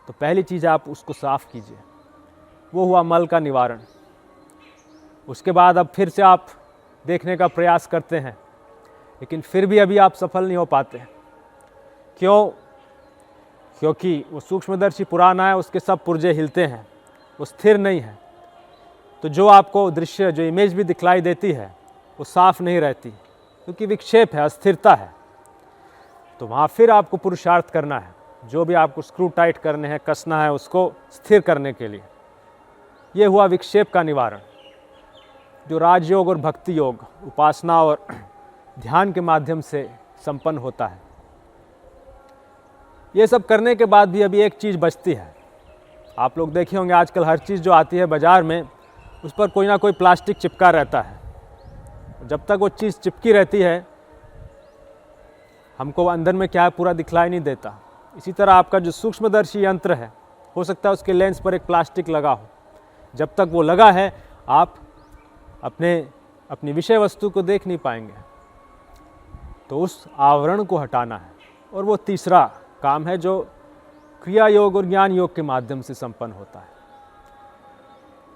तो पहली चीज़ आप उसको साफ़ कीजिए, वो हुआ मल का निवारण। उसके बाद अब फिर से आप देखने का प्रयास करते हैं, लेकिन फिर भी अभी आप सफल नहीं हो पाते। क्यों? क्योंकि वो सूक्ष्मदर्शी पुराना है, उसके सब पुर्जे हिलते हैं, वो स्थिर नहीं है। तो जो आपको दृश्य, जो इमेज भी दिखलाई देती है वो साफ नहीं रहती, क्योंकि विक्षेप है, अस्थिरता है। तो वहाँ फिर आपको पुरुषार्थ करना है, जो भी आपको स्क्रू टाइट करने हैं, कसना है, उसको स्थिर करने के लिए। ये हुआ विक्षेप का निवारण, जो राजयोग और भक्ति योग, उपासना और ध्यान के माध्यम से संपन्न होता है। ये सब करने के बाद भी अभी एक चीज़ बचती है। आप लोग देखे होंगे आजकल हर चीज़ जो आती है बाज़ार में, उस पर कोई ना कोई प्लास्टिक चिपका रहता है। जब तक वो चीज़ चिपकी रहती है, हमको अंदर में क्या है पूरा दिखलाई नहीं देता। इसी तरह आपका जो सूक्ष्मदर्शी यंत्र है, हो सकता है उसके लेंस पर एक प्लास्टिक लगा हो। जब तक वो लगा है, आप अपनी विषय वस्तु को देख नहीं पाएंगे। तो उस आवरण को हटाना है। और वो तीसरा काम है जो क्रिया योग और ज्ञान योग के माध्यम से संपन्न होता है।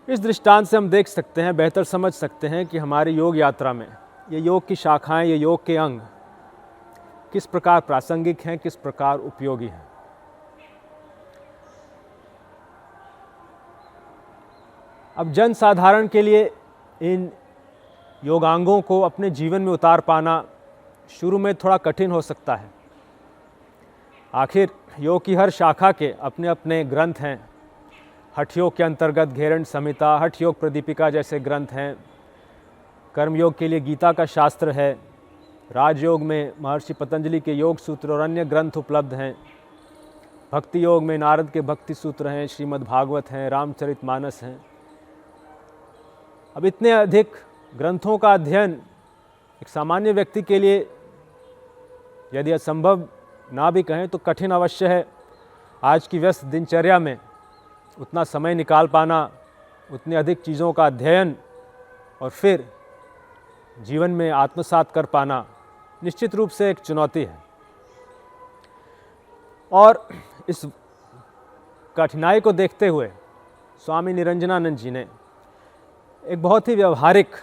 इस दृष्टांत से हम देख सकते हैं, बेहतर समझ सकते हैं कि हमारी योग यात्रा में ये योग की शाखाएं, ये योग के अंग किस प्रकार प्रासंगिक हैं, किस प्रकार उपयोगी हैं। अब जन साधारण के लिए इन योगांगों को अपने जीवन में उतार पाना शुरू में थोड़ा कठिन हो सकता है। आखिर योग की हर शाखा के अपने अपने ग्रंथ हैं। हठ योग के अंतर्गत घेरंड संहिता, हठ योग प्रदीपिका जैसे ग्रंथ हैं। कर्मयोग के लिए गीता का शास्त्र है। राजयोग में महर्षि पतंजलि के योग सूत्र और अन्य ग्रंथ उपलब्ध हैं। भक्ति योग में नारद के भक्ति सूत्र हैं, श्रीमद् भागवत हैं, रामचरितमानस हैं। अब इतने अधिक ग्रंथों का अध्ययन एक सामान्य व्यक्ति के लिए, यदि असंभव ना भी कहें तो कठिन अवश्य है। आज की व्यस्त दिनचर्या में उतना समय निकाल पाना, उतनी अधिक चीज़ों का अध्ययन और फिर जीवन में आत्मसात कर पाना निश्चित रूप से एक चुनौती है। और इस कठिनाई को देखते हुए स्वामी निरंजनानंद जी ने एक बहुत ही व्यवहारिक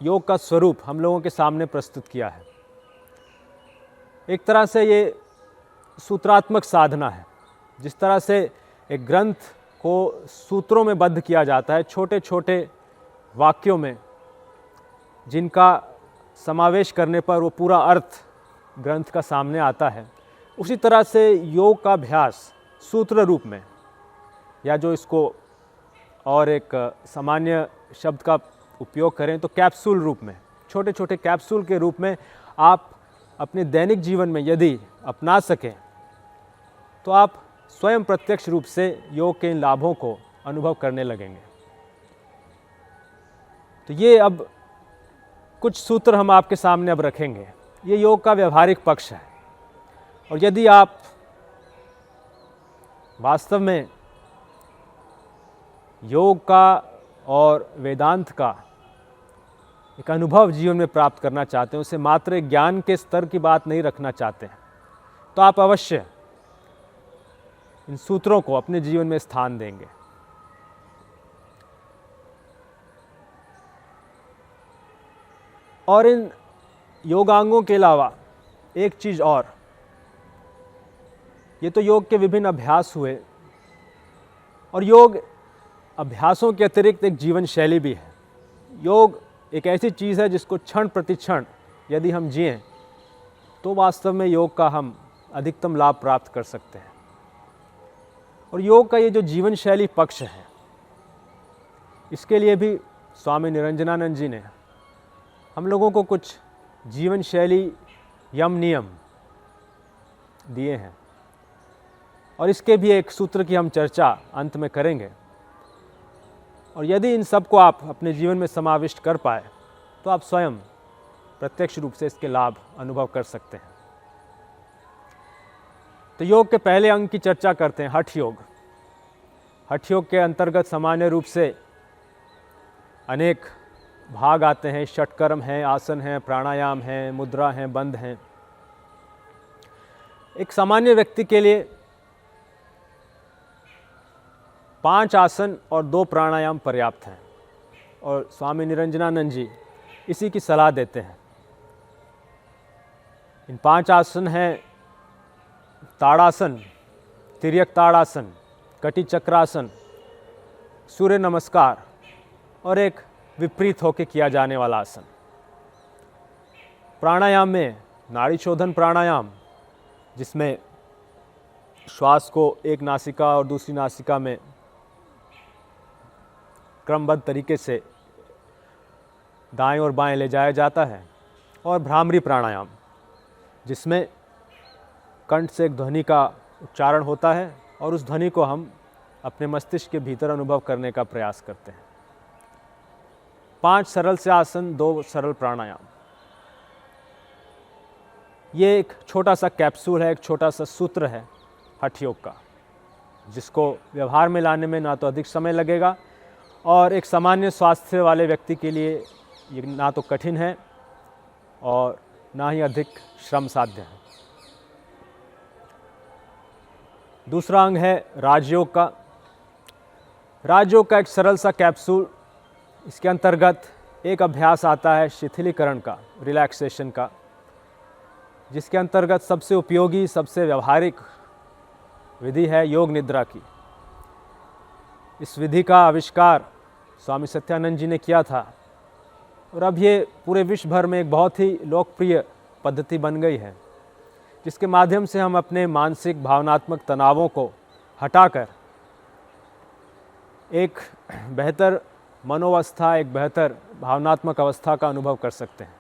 योग का स्वरूप हम लोगों के सामने प्रस्तुत किया है। एक तरह से ये सूत्रात्मक साधना है। जिस तरह से एक ग्रंथ को सूत्रों में बद्ध किया जाता है, छोटे छोटे वाक्यों में, जिनका समावेश करने पर वो पूरा अर्थ ग्रंथ का सामने आता है, उसी तरह से योग का अभ्यास सूत्र रूप में, या जो इसको और एक सामान्य शब्द का उपयोग करें तो कैप्सूल रूप में, छोटे छोटे कैप्सूल के रूप में आप अपने दैनिक जीवन में यदि अपना सकें तो आप स्वयं प्रत्यक्ष रूप से योग के इन लाभों को अनुभव करने लगेंगे। तो ये अब कुछ सूत्र हम आपके सामने अब रखेंगे। ये योग का व्यवहारिक पक्ष है। और यदि आप वास्तव में योग का और वेदांत का एक अनुभव जीवन में प्राप्त करना चाहते हैं, उसे मात्र एक ज्ञान के स्तर की बात नहीं रखना चाहते हैं, तो आप अवश्य इन सूत्रों को अपने जीवन में स्थान देंगे। और इन योगांगों के अलावा एक चीज़ और, ये तो योग के विभिन्न अभ्यास हुए, और योग अभ्यासों के अतिरिक्त एक जीवन शैली भी है। योग एक ऐसी चीज़ है जिसको क्षण प्रति क्षण यदि हम जिएं तो वास्तव में योग का हम अधिकतम लाभ प्राप्त कर सकते हैं। और योग का ये जो जीवन शैली पक्ष है, इसके लिए भी स्वामी निरंजनानंद जी ने हम लोगों को कुछ जीवन शैली यम नियम दिए हैं, और इसके भी एक सूत्र की हम चर्चा अंत में करेंगे। और यदि इन सब को आप अपने जीवन में समाविष्ट कर पाए तो आप स्वयं प्रत्यक्ष रूप से इसके लाभ अनुभव कर सकते हैं। तो योग के पहले अंग की चर्चा करते हैं, हठ योग। हठ योग के अंतर्गत सामान्य रूप से अनेक भाग आते हैं। षटकर्म हैं, आसन हैं, प्राणायाम हैं, मुद्रा हैं, बंध हैं। एक सामान्य व्यक्ति के लिए 5 आसन और 2 प्राणायाम पर्याप्त हैं, और स्वामी निरंजनानंद जी इसी की सलाह देते हैं। इन 5 आसन हैं ताड़ासन, तिर्यक ताड़ासन, कटी चक्रासन, सूर्य नमस्कार और एक विपरीत होकर किया जाने वाला आसन। प्राणायाम में नाड़ी शोधन प्राणायाम, जिसमें श्वास को एक नासिका और दूसरी नासिका में क्रमबद्ध तरीके से दाएं और बाएं ले जाया जाता है। और भ्रामरी प्राणायाम, जिसमें कंठ से एक ध्वनि का उच्चारण होता है और उस ध्वनि को हम अपने मस्तिष्क के भीतर अनुभव करने का प्रयास करते हैं। 5 सरल से आसन, 2 सरल प्राणायाम। ये एक छोटा सा कैप्सूल है, एक छोटा सा सूत्र है हठ योग का, जिसको व्यवहार में लाने में ना तो अधिक समय लगेगा और एक सामान्य स्वास्थ्य वाले व्यक्ति के लिए ये ना तो कठिन है और ना ही अधिक श्रम साध्य है। दूसरा अंग है राजयोग का। राजयोग का एक सरल सा कैप्सूल, इसके अंतर्गत एक अभ्यास आता है शिथिलीकरण का, रिलैक्सेशन का, जिसके अंतर्गत सबसे उपयोगी, सबसे व्यवहारिक विधि है योग निद्रा की। इस विधि का आविष्कार स्वामी सत्यानंद जी ने किया था और अब ये पूरे विश्व भर में एक बहुत ही लोकप्रिय पद्धति बन गई है, जिसके माध्यम से हम अपने मानसिक भावनात्मक तनावों को हटाकर एक बेहतर मनोवस्था, एक बेहतर भावनात्मक अवस्था का अनुभव कर सकते हैं।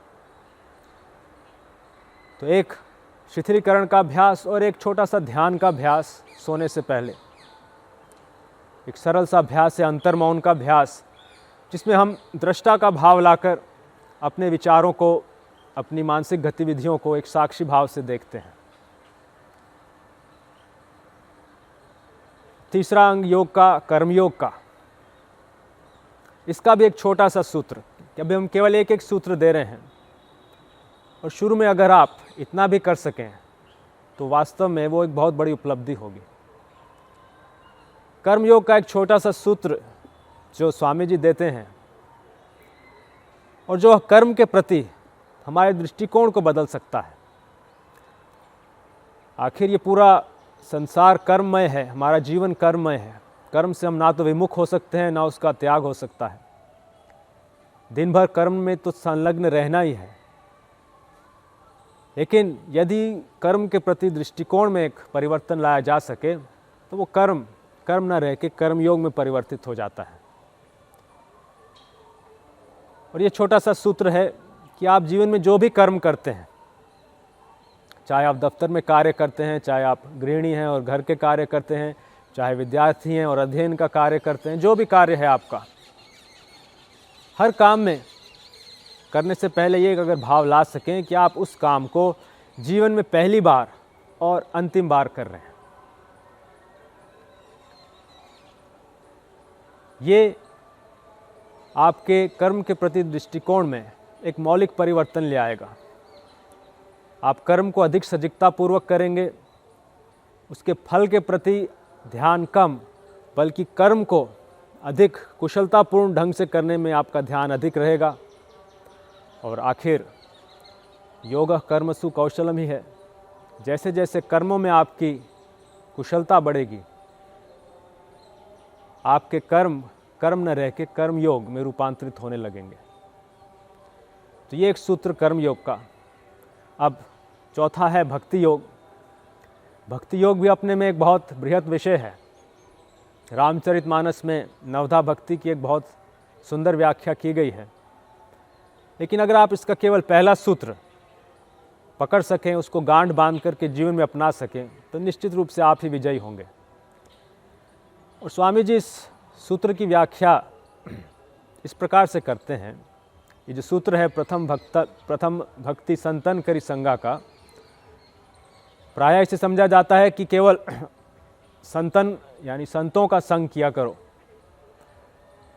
तो एक शिथिलीकरण का अभ्यास और एक छोटा सा ध्यान का अभ्यास सोने से पहले, एक सरल सा अभ्यास है अंतर्मौन का अभ्यास, जिसमें हम दृष्टा का भाव लाकर अपने विचारों को, अपनी मानसिक गतिविधियों को एक साक्षी भाव से देखते हैं। तीसरा अंग योग का कर्मयोग का। इसका भी एक छोटा सा सूत्र, कि अभी हम केवल एक एक सूत्र दे रहे हैं, और शुरू में अगर आप इतना भी कर सकें तो वास्तव में वो एक बहुत बड़ी उपलब्धि होगी। कर्मयोग का एक छोटा सा सूत्र जो स्वामी जी देते हैं और जो कर्म के प्रति हमारे दृष्टिकोण को बदल सकता है। आखिर ये पूरा संसार कर्ममय है, हमारा जीवन कर्ममय है। कर्म से हम ना तो विमुख हो सकते हैं, ना उसका त्याग हो सकता है। दिन भर कर्म में तो संलग्न रहना ही है। लेकिन यदि कर्म के प्रति दृष्टिकोण में एक परिवर्तन लाया जा सके तो वो कर्म न रह के कर्मयोग में परिवर्तित हो जाता है। और ये छोटा सा सूत्र है कि आप जीवन में जो भी कर्म करते हैं, चाहे आप दफ्तर में कार्य करते हैं, चाहे आप गृहिणी हैं और घर के कार्य करते हैं, चाहे विद्यार्थी हैं और अध्ययन का कार्य करते हैं, जो भी कार्य है आपका, हर काम में करने से पहले ये अगर भाव ला सकें कि आप उस काम को जीवन में पहली बार और अंतिम बार कर रहे हैं। ये आपके कर्म के प्रति दृष्टिकोण में एक मौलिक परिवर्तन ले आएगा। आप कर्म को अधिक सजगतापूर्वक करेंगे, उसके फल के प्रति ध्यान कम, बल्कि कर्म को अधिक कुशलतापूर्ण ढंग से करने में आपका ध्यान अधिक रहेगा। और आखिर योग कर्मसु कौशलम ही है। जैसे जैसे कर्मों में आपकी कुशलता बढ़ेगी, आपके कर्म न रह के कर्म योग में रूपांतरित होने लगेंगे। तो ये एक सूत्र कर्म योग का। अब चौथा है भक्ति योग। भक्ति योग भी अपने में एक बहुत बृहत विषय है। रामचरितमानस में नवधा भक्ति की एक बहुत सुंदर व्याख्या की गई है। लेकिन अगर आप इसका केवल पहला सूत्र पकड़ सकें, उसको गांठ बांध करके जीवन में अपना सकें, तो निश्चित रूप से आप ही विजयी होंगे। और स्वामी जी इस सूत्र की व्याख्या इस प्रकार से करते हैं। ये जो सूत्र है प्रथम भक्ति संतन करी संगा का, प्रायः इसे समझा जाता है कि केवल संतन यानी संतों का संग किया करो।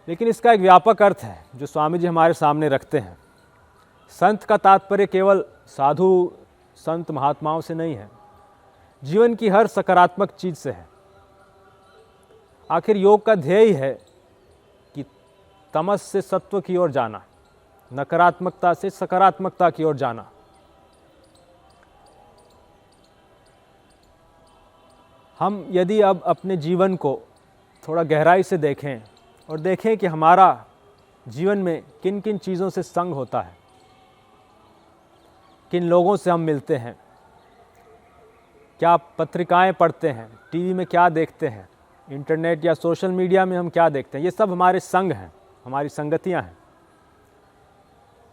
लेकिन इसका एक व्यापक अर्थ है जो स्वामी जी हमारे सामने रखते हैं। संत का तात्पर्य केवल साधु संत महात्माओं से नहीं है, जीवन की हर सकारात्मक चीज से है। आखिर योग का ध्येय है कि तमस से सत्व की ओर जाना, नकारात्मकता से सकारात्मकता की ओर जाना। हम यदि अब अपने जीवन को थोड़ा गहराई से देखें और देखें कि हमारा जीवन में किन किन चीज़ों से संग होता है, किन लोगों से हम मिलते हैं, क्या पत्रिकाएं पढ़ते हैं, टीवी में क्या देखते हैं, इंटरनेट या सोशल मीडिया में हम क्या देखते हैं, ये सब हमारे संग हैं, हमारी संगतियां हैं।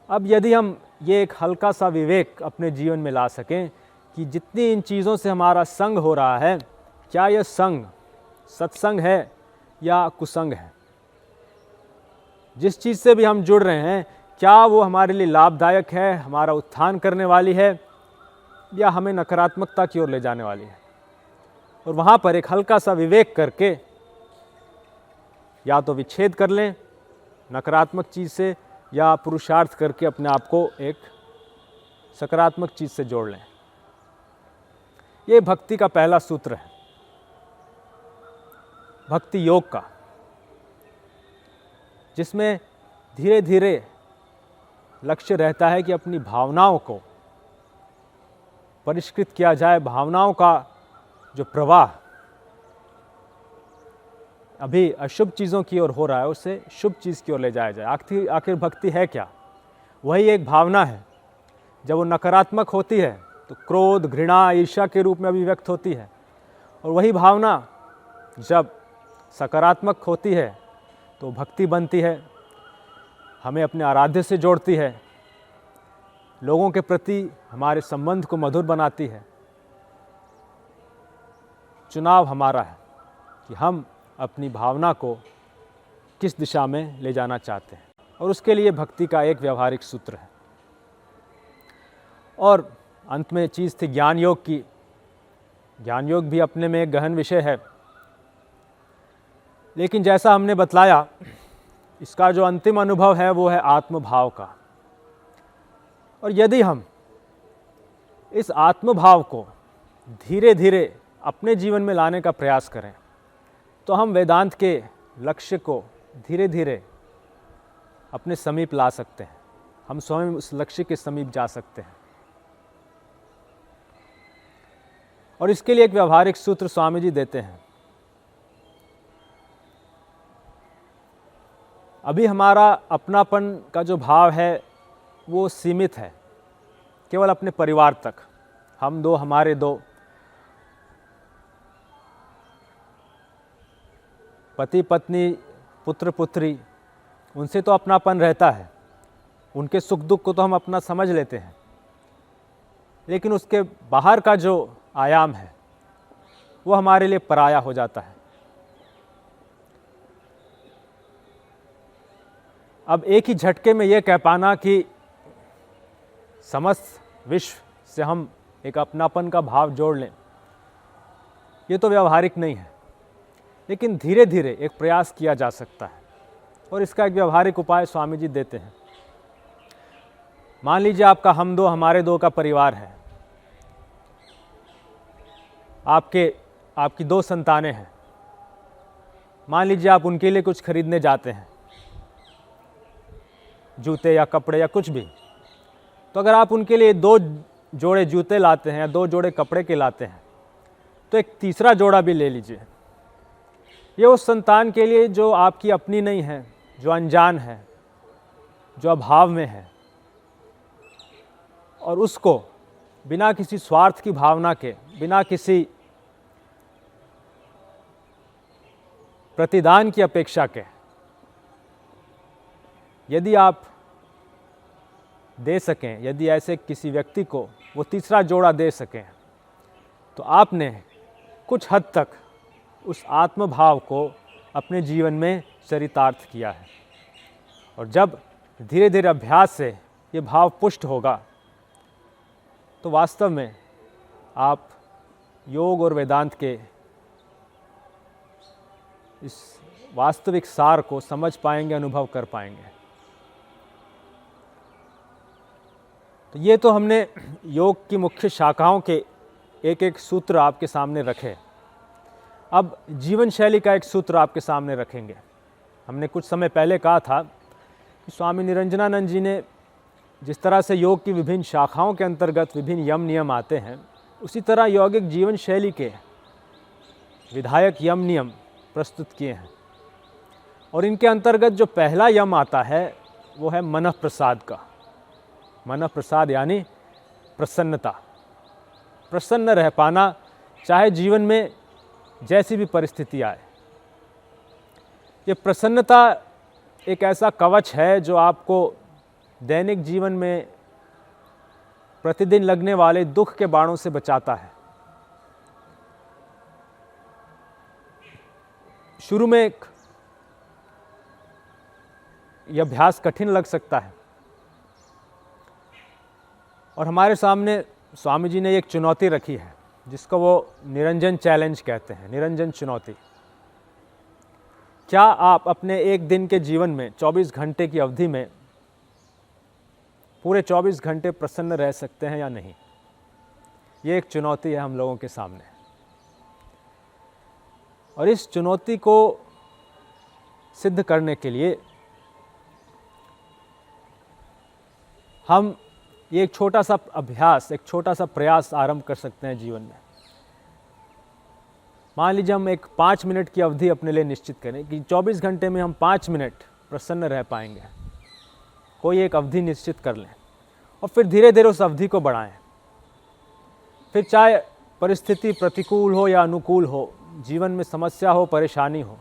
अब यदि हम ये एक हल्का सा विवेक अपने जीवन में ला सकें कि जितनी इन चीज़ों से हमारा संग हो रहा है, क्या यह संग सत्संग है या कुसंग है। जिस चीज़ से भी हम जुड़ रहे हैं, क्या वो हमारे लिए लाभदायक है, हमारा उत्थान करने वाली है, या हमें नकारात्मकता की ओर ले जाने वाली है। और वहाँ पर एक हल्का सा विवेक करके या तो विच्छेद कर लें नकारात्मक चीज़ से, या पुरुषार्थ करके अपने आप को एक सकारात्मक चीज़ से जोड़ लें। ये भक्ति का पहला सूत्र है, भक्ति योग का, जिसमें धीरे धीरे लक्ष्य रहता है कि अपनी भावनाओं को परिष्कृत किया जाए। भावनाओं का जो प्रवाह अभी अशुभ चीज़ों की ओर हो रहा है, उसे शुभ चीज़ की ओर ले जाया जाए। आखिर भक्ति है क्या? वही एक भावना है। जब वो नकारात्मक होती है तो क्रोध, घृणा, ईर्ष्या के रूप में अभिव्यक्त होती है, और वही भावना जब सकारात्मक होती है तो भक्ति बनती है, हमें अपने आराध्य से जोड़ती है, लोगों के प्रति हमारे संबंध को मधुर बनाती है। चुनाव हमारा है कि हम अपनी भावना को किस दिशा में ले जाना चाहते हैं, और उसके लिए भक्ति का एक व्यवहारिक सूत्र है। और अंत में चीज़ थी ज्ञान योग की। ज्ञान योग भी अपने में एक गहन विषय है, लेकिन जैसा हमने बतलाया, इसका जो अंतिम अनुभव है वो है आत्मभाव का। और यदि हम इस आत्मभाव को धीरे धीरे अपने जीवन में लाने का प्रयास करें, तो हम वेदांत के लक्ष्य को धीरे धीरे अपने समीप ला सकते हैं। हम स्वयं उस लक्ष्य के समीप जा सकते हैं। और इसके लिए एक व्यवहारिक सूत्र स्वामी जी देते हैं। अभी हमारा अपनापन का जो भाव है वो सीमित है केवल अपने परिवार तक। हम दो, हमारे दो, पति पत्नी, पुत्र पुत्री, उनसे तो अपनापन रहता है, उनके सुख दुख को तो हम अपना समझ लेते हैं। लेकिन उसके बाहर का जो आयाम है वो हमारे लिए पराया हो जाता है। अब एक ही झटके में ये कह पाना कि समस्त विश्व से हम एक अपनापन का भाव जोड़ लें, ये तो व्यवहारिक नहीं है। लेकिन धीरे धीरे एक प्रयास किया जा सकता है, और इसका एक व्यवहारिक उपाय स्वामी जी देते हैं। मान लीजिए आपका हम दो हमारे दो का परिवार है। आपकी दो संतानें हैं। मान लीजिए आप उनके लिए कुछ खरीदने जाते हैं, जूते या कपड़े या कुछ भी। तो अगर आप उनके लिए 2 जोड़े जूते लाते हैं या 2 जोड़े कपड़े के लाते हैं, तो एक तीसरा जोड़ा भी ले लीजिए। ये उस संतान के लिए जो आपकी अपनी नहीं है, जो अनजान है, जो अभाव में है, और उसको बिना किसी स्वार्थ की भावना के, बिना किसी प्रतिदान की अपेक्षा के यदि आप दे सकें, यदि ऐसे किसी व्यक्ति को वो तीसरा जोड़ा दे सकें, तो आपने कुछ हद तक उस आत्मभाव को अपने जीवन में चरितार्थ किया है। और जब धीरे धीरे अभ्यास से ये भाव पुष्ट होगा तो वास्तव में आप योग और वेदांत के इस वास्तविक सार को समझ पाएंगे, अनुभव कर पाएंगे। तो ये तो हमने योग की मुख्य शाखाओं के एक एक सूत्र आपके सामने रखे। अब जीवन शैली का एक सूत्र आपके सामने रखेंगे। हमने कुछ समय पहले कहा था कि स्वामी निरंजनानंद जी ने जिस तरह से योग की विभिन्न शाखाओं के अंतर्गत विभिन्न यम नियम आते हैं, उसी तरह यौगिक जीवन शैली के विधायक यम नियम प्रस्तुत किए हैं। और इनके अंतर्गत जो पहला यम आता है वो है मनः प्रसाद का। मनः प्रसाद यानी प्रसन्नता, प्रसन्न रह पाना, चाहे जीवन में जैसी भी परिस्थिति आए। ये प्रसन्नता एक ऐसा कवच है जो आपको दैनिक जीवन में प्रतिदिन लगने वाले दुख के बाणों से बचाता है। शुरू में यह अभ्यास कठिन लग सकता है और हमारे सामने स्वामी जी ने एक चुनौती रखी है जिसको वो निरंजन चैलेंज कहते हैं, निरंजन चुनौती। क्या आप अपने एक दिन के जीवन में 24 घंटे की अवधि में पूरे 24 घंटे प्रसन्न रह सकते हैं या नहीं? ये एक चुनौती है हम लोगों के सामने। और इस चुनौती को सिद्ध करने के लिए हम ये एक छोटा सा अभ्यास, एक छोटा सा प्रयास आरंभ कर सकते हैं जीवन में। मान लीजिए हम एक 5 मिनट की अवधि अपने लिए निश्चित करें कि 24 घंटे में हम 5 मिनट प्रसन्न रह पाएंगे। कोई एक अवधि निश्चित कर लें और फिर धीरे धीरे उस अवधि को बढ़ाएं। फिर चाहे परिस्थिति प्रतिकूल हो या अनुकूल हो, जीवन में समस्या हो, परेशानी हो,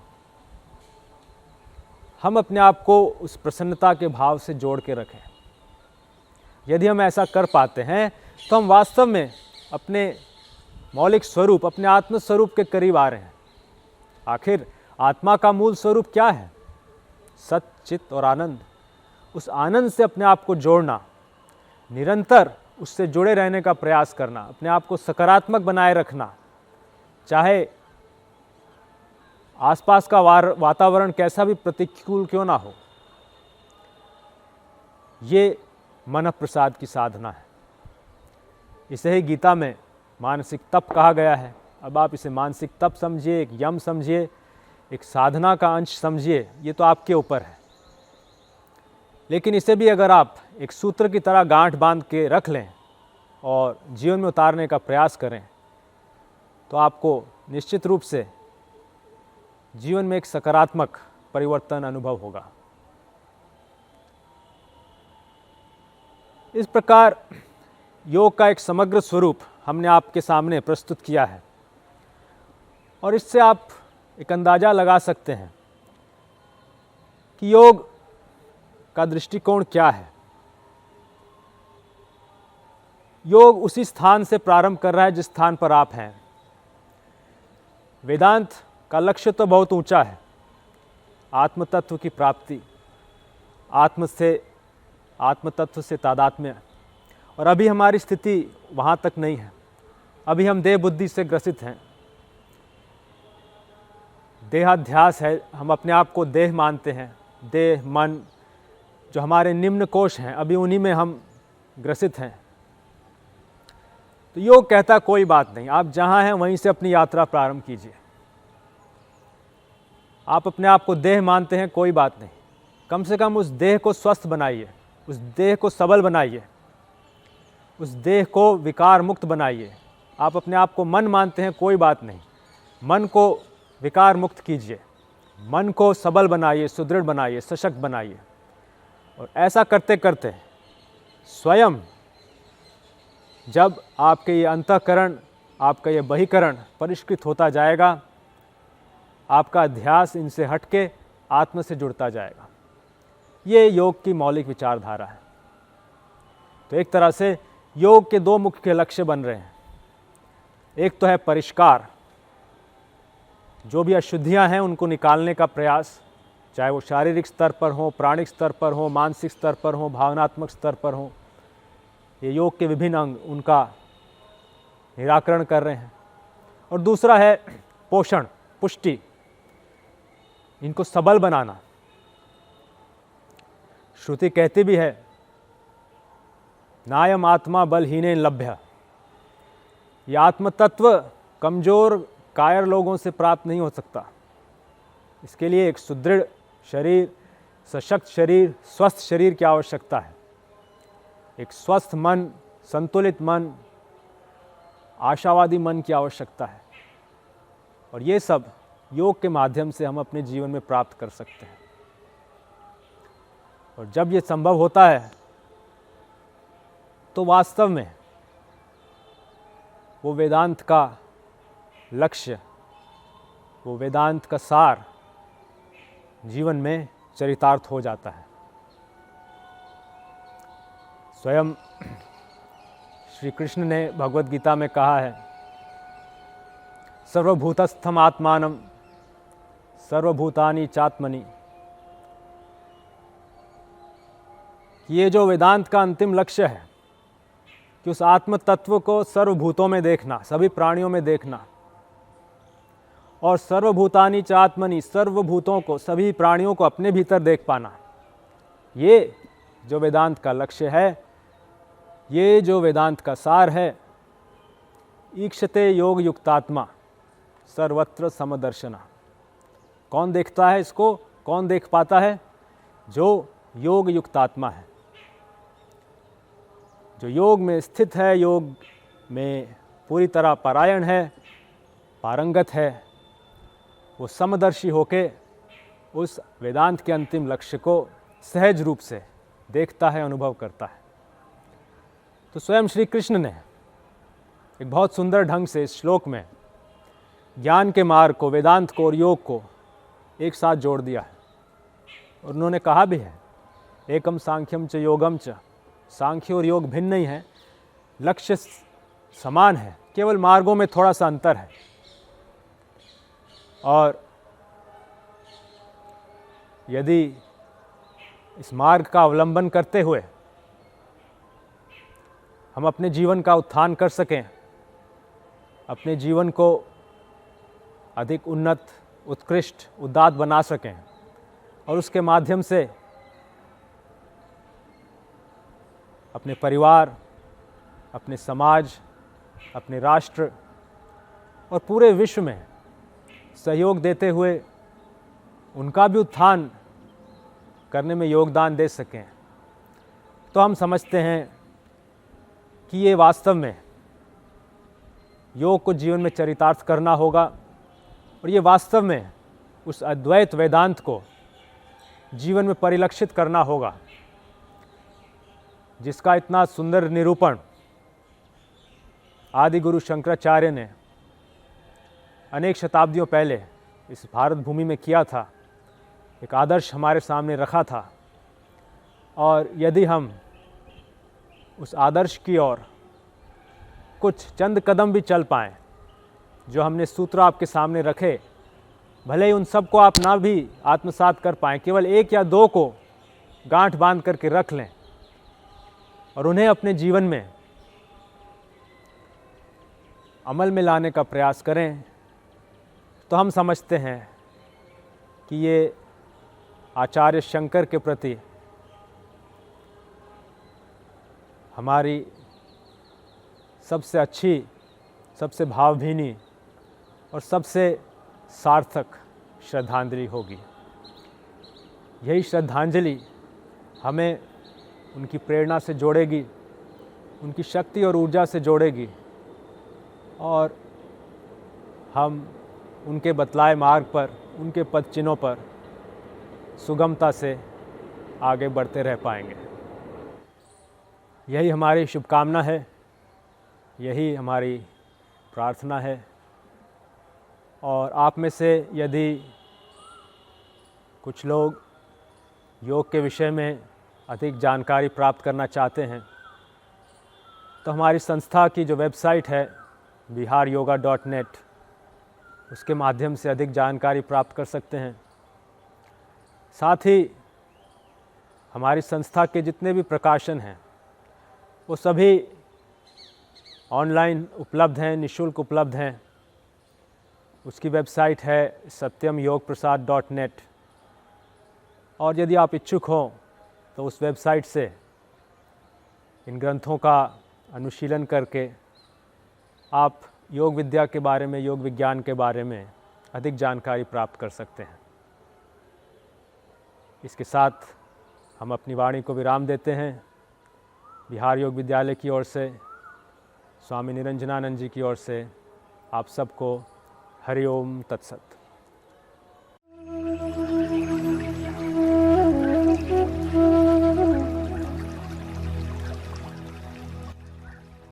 हम अपने आप को उस प्रसन्नता के भाव से जोड़ के रखें। यदि हम ऐसा कर पाते हैं तो हम वास्तव में अपने मौलिक स्वरूप, अपने आत्म स्वरूप के करीब आ रहे हैं। आखिर आत्मा का मूल स्वरूप क्या है? सत, चित और आनंद। उस आनंद से अपने आप को जोड़ना, निरंतर उससे जुड़े रहने का प्रयास करना, अपने आप को सकारात्मक बनाए रखना, चाहे आसपास का वातावरण कैसा भी प्रतिकूल क्यों ना हो। ये मन प्रसाद की साधना है। इसे ही गीता में मानसिक तप कहा गया है। अब आप इसे मानसिक तप समझिए, एक यम समझिए, एक साधना का अंश समझिए, ये तो आपके ऊपर है। लेकिन इसे भी अगर आप एक सूत्र की तरह गांठ बांध के रख लें और जीवन में उतारने का प्रयास करें तो आपको निश्चित रूप से जीवन में एक सकारात्मक परिवर्तन अनुभव होगा। इस प्रकार योग का एक समग्र स्वरूप हमने आपके सामने प्रस्तुत किया है और इससे आप एक अंदाज़ा लगा सकते हैं कि योग का दृष्टिकोण क्या है। योग उसी स्थान से प्रारंभ कर रहा है जिस स्थान पर आप हैं। वेदांत का लक्ष्य तो बहुत ऊंचा है, आत्म तत्व की प्राप्ति, आत्म तत्व से तादात्म्य। और अभी हमारी स्थिति वहाँ तक नहीं है। अभी हम देह बुद्धि से ग्रसित हैं, देहाध्यास है, हम अपने आप को देह मानते हैं। देह, मन जो हमारे निम्न कोश हैं, अभी उन्हीं में हम ग्रसित हैं। तो योग कहता कोई बात नहीं, आप जहाँ हैं वहीं से अपनी यात्रा प्रारंभ कीजिए। आप अपने आप को देह मानते हैं, कोई बात नहीं, कम से कम उस देह को स्वस्थ बनाइए, उस देह को सबल बनाइए, उस देह को विकार मुक्त बनाइए। आप अपने आप को मन मानते हैं, कोई बात नहीं, मन को विकार मुक्त कीजिए, मन को सबल बनाइए, सुदृढ़ बनाइए, सशक्त बनाइए। और ऐसा करते करते स्वयं जब आपके ये अंतःकरण, आपका ये बहिकरण परिष्कृत होता जाएगा, आपका अध्यास इनसे हटके आत्मा से जुड़ता जाएगा। ये योग की मौलिक विचारधारा है। तो एक तरह से योग के दो मुख्य लक्ष्य बन रहे हैं। एक तो है परिष्कार, जो भी अशुद्धियां हैं उनको निकालने का प्रयास, चाहे वो शारीरिक स्तर पर हो, प्राणिक स्तर पर हो, मानसिक स्तर पर हो, भावनात्मक स्तर पर हो। ये योग के विभिन्न अंग उनका निराकरण कर रहे हैं। और दूसरा है पोषण, पुष्टि, इनको सबल बनाना। श्रुति कहती भी है, नायम आत्मा बलहीनेन लभ्य। ये आत्म तत्व कमजोर कायर लोगों से प्राप्त नहीं हो सकता। इसके लिए एक सुदृढ़ शरीर, सशक्त शरीर, स्वस्थ शरीर की आवश्यकता है। एक स्वस्थ मन, संतुलित मन, आशावादी मन की आवश्यकता है। और ये सब योग के माध्यम से हम अपने जीवन में प्राप्त कर सकते हैं। और जब ये संभव होता है तो वास्तव में वो वेदांत का लक्ष्य, वो वेदांत का सार जीवन में चरितार्थ हो जाता है। स्वयं श्री कृष्ण ने भगवद गीता में कहा है, सर्वभूतस्थम आत्मानम सर्वभूतानि चात्मनि। ये जो वेदांत का अंतिम लक्ष्य है कि उस आत्म तत्व को सर्वभूतों में देखना, सभी प्राणियों में देखना, और सर्वभूतानि च आत्मनि, सर्वभूतों को, सभी प्राणियों को अपने भीतर देख पाना, ये जो वेदांत का लक्ष्य है, ये जो वेदांत का सार है। ईक्षते योग युक्तात्मा सर्वत्र समदर्शना। कौन देखता है इसको, कौन देख पाता है? जो योग युक्तात्मा है, जो योग में स्थित है, योग में पूरी तरह परायण है, पारंगत है, वो समदर्शी होके उस वेदांत के अंतिम लक्ष्य को सहज रूप से देखता है, अनुभव करता है। तो स्वयं श्री कृष्ण ने एक बहुत सुंदर ढंग से इस श्लोक में ज्ञान के मार्ग को, वेदांत को और योग को एक साथ जोड़ दिया है। और उन्होंने कहा भी है, एकम सांख्यम च योगम च। सांख्य और योग भिन्न नहीं है, लक्ष्य समान है, केवल मार्गों में थोड़ा सा अंतर है। और यदि इस मार्ग का अवलंबन करते हुए हम अपने जीवन का उत्थान कर सकें, अपने जीवन को अधिक उन्नत, उत्कृष्ट, उदात्त बना सकें, और उसके माध्यम से अपने परिवार, अपने समाज, अपने राष्ट्र और पूरे विश्व में सहयोग देते हुए उनका भी उत्थान करने में योगदान दे सकें, तो हम समझते हैं कि ये वास्तव में योग को जीवन में चरितार्थ करना होगा। और ये वास्तव में उस अद्वैत वेदांत को जीवन में परिलक्षित करना होगा, जिसका इतना सुंदर निरूपण आदि गुरु शंकराचार्य ने अनेक शताब्दियों पहले इस भारत भूमि में किया था। एक आदर्श हमारे सामने रखा था, और यदि हम उस आदर्श की ओर कुछ चंद कदम भी चल पाएं, जो हमने सूत्र आपके सामने रखे, भले ही उन सबको आप ना भी आत्मसात कर पाएं, केवल एक या दो को गांठ बांध करके रख लें और उन्हें अपने जीवन में अमल में लाने का प्रयास करें, तो हम समझते हैं कि ये आचार्य शंकर के प्रति हमारी सबसे अच्छी, सबसे भावभीनी और सबसे सार्थक श्रद्धांजलि होगी। यही श्रद्धांजलि हमें उनकी प्रेरणा से जोड़ेगी, उनकी शक्ति और ऊर्जा से जोड़ेगी, और हम उनके बतलाए मार्ग पर, उनके पद चिन्हों पर सुगमता से आगे बढ़ते रह पाएंगे। यही हमारी शुभकामना है, यही हमारी प्रार्थना है। और आप में से यदि कुछ लोग योग के विषय में अधिक जानकारी प्राप्त करना चाहते हैं तो हमारी संस्था की जो वेबसाइट है biharyoga.net, उसके माध्यम से अधिक जानकारी प्राप्त कर सकते हैं। साथ ही हमारी संस्था के जितने भी प्रकाशन हैं वो सभी ऑनलाइन उपलब्ध हैं, निःशुल्क उपलब्ध हैं। उसकी वेबसाइट है satyamyogprasad.net, और यदि आप इच्छुक हों तो उस वेबसाइट से इन ग्रंथों का अनुशीलन करके आप योग विद्या के बारे में, योग विज्ञान के बारे में अधिक जानकारी प्राप्त कर सकते हैं। इसके साथ हम अपनी वाणी को विराम देते हैं। बिहार योग विद्यालय की ओर से, स्वामी निरंजनानंद जी की ओर से आप सबको हरि ओम तत्सत।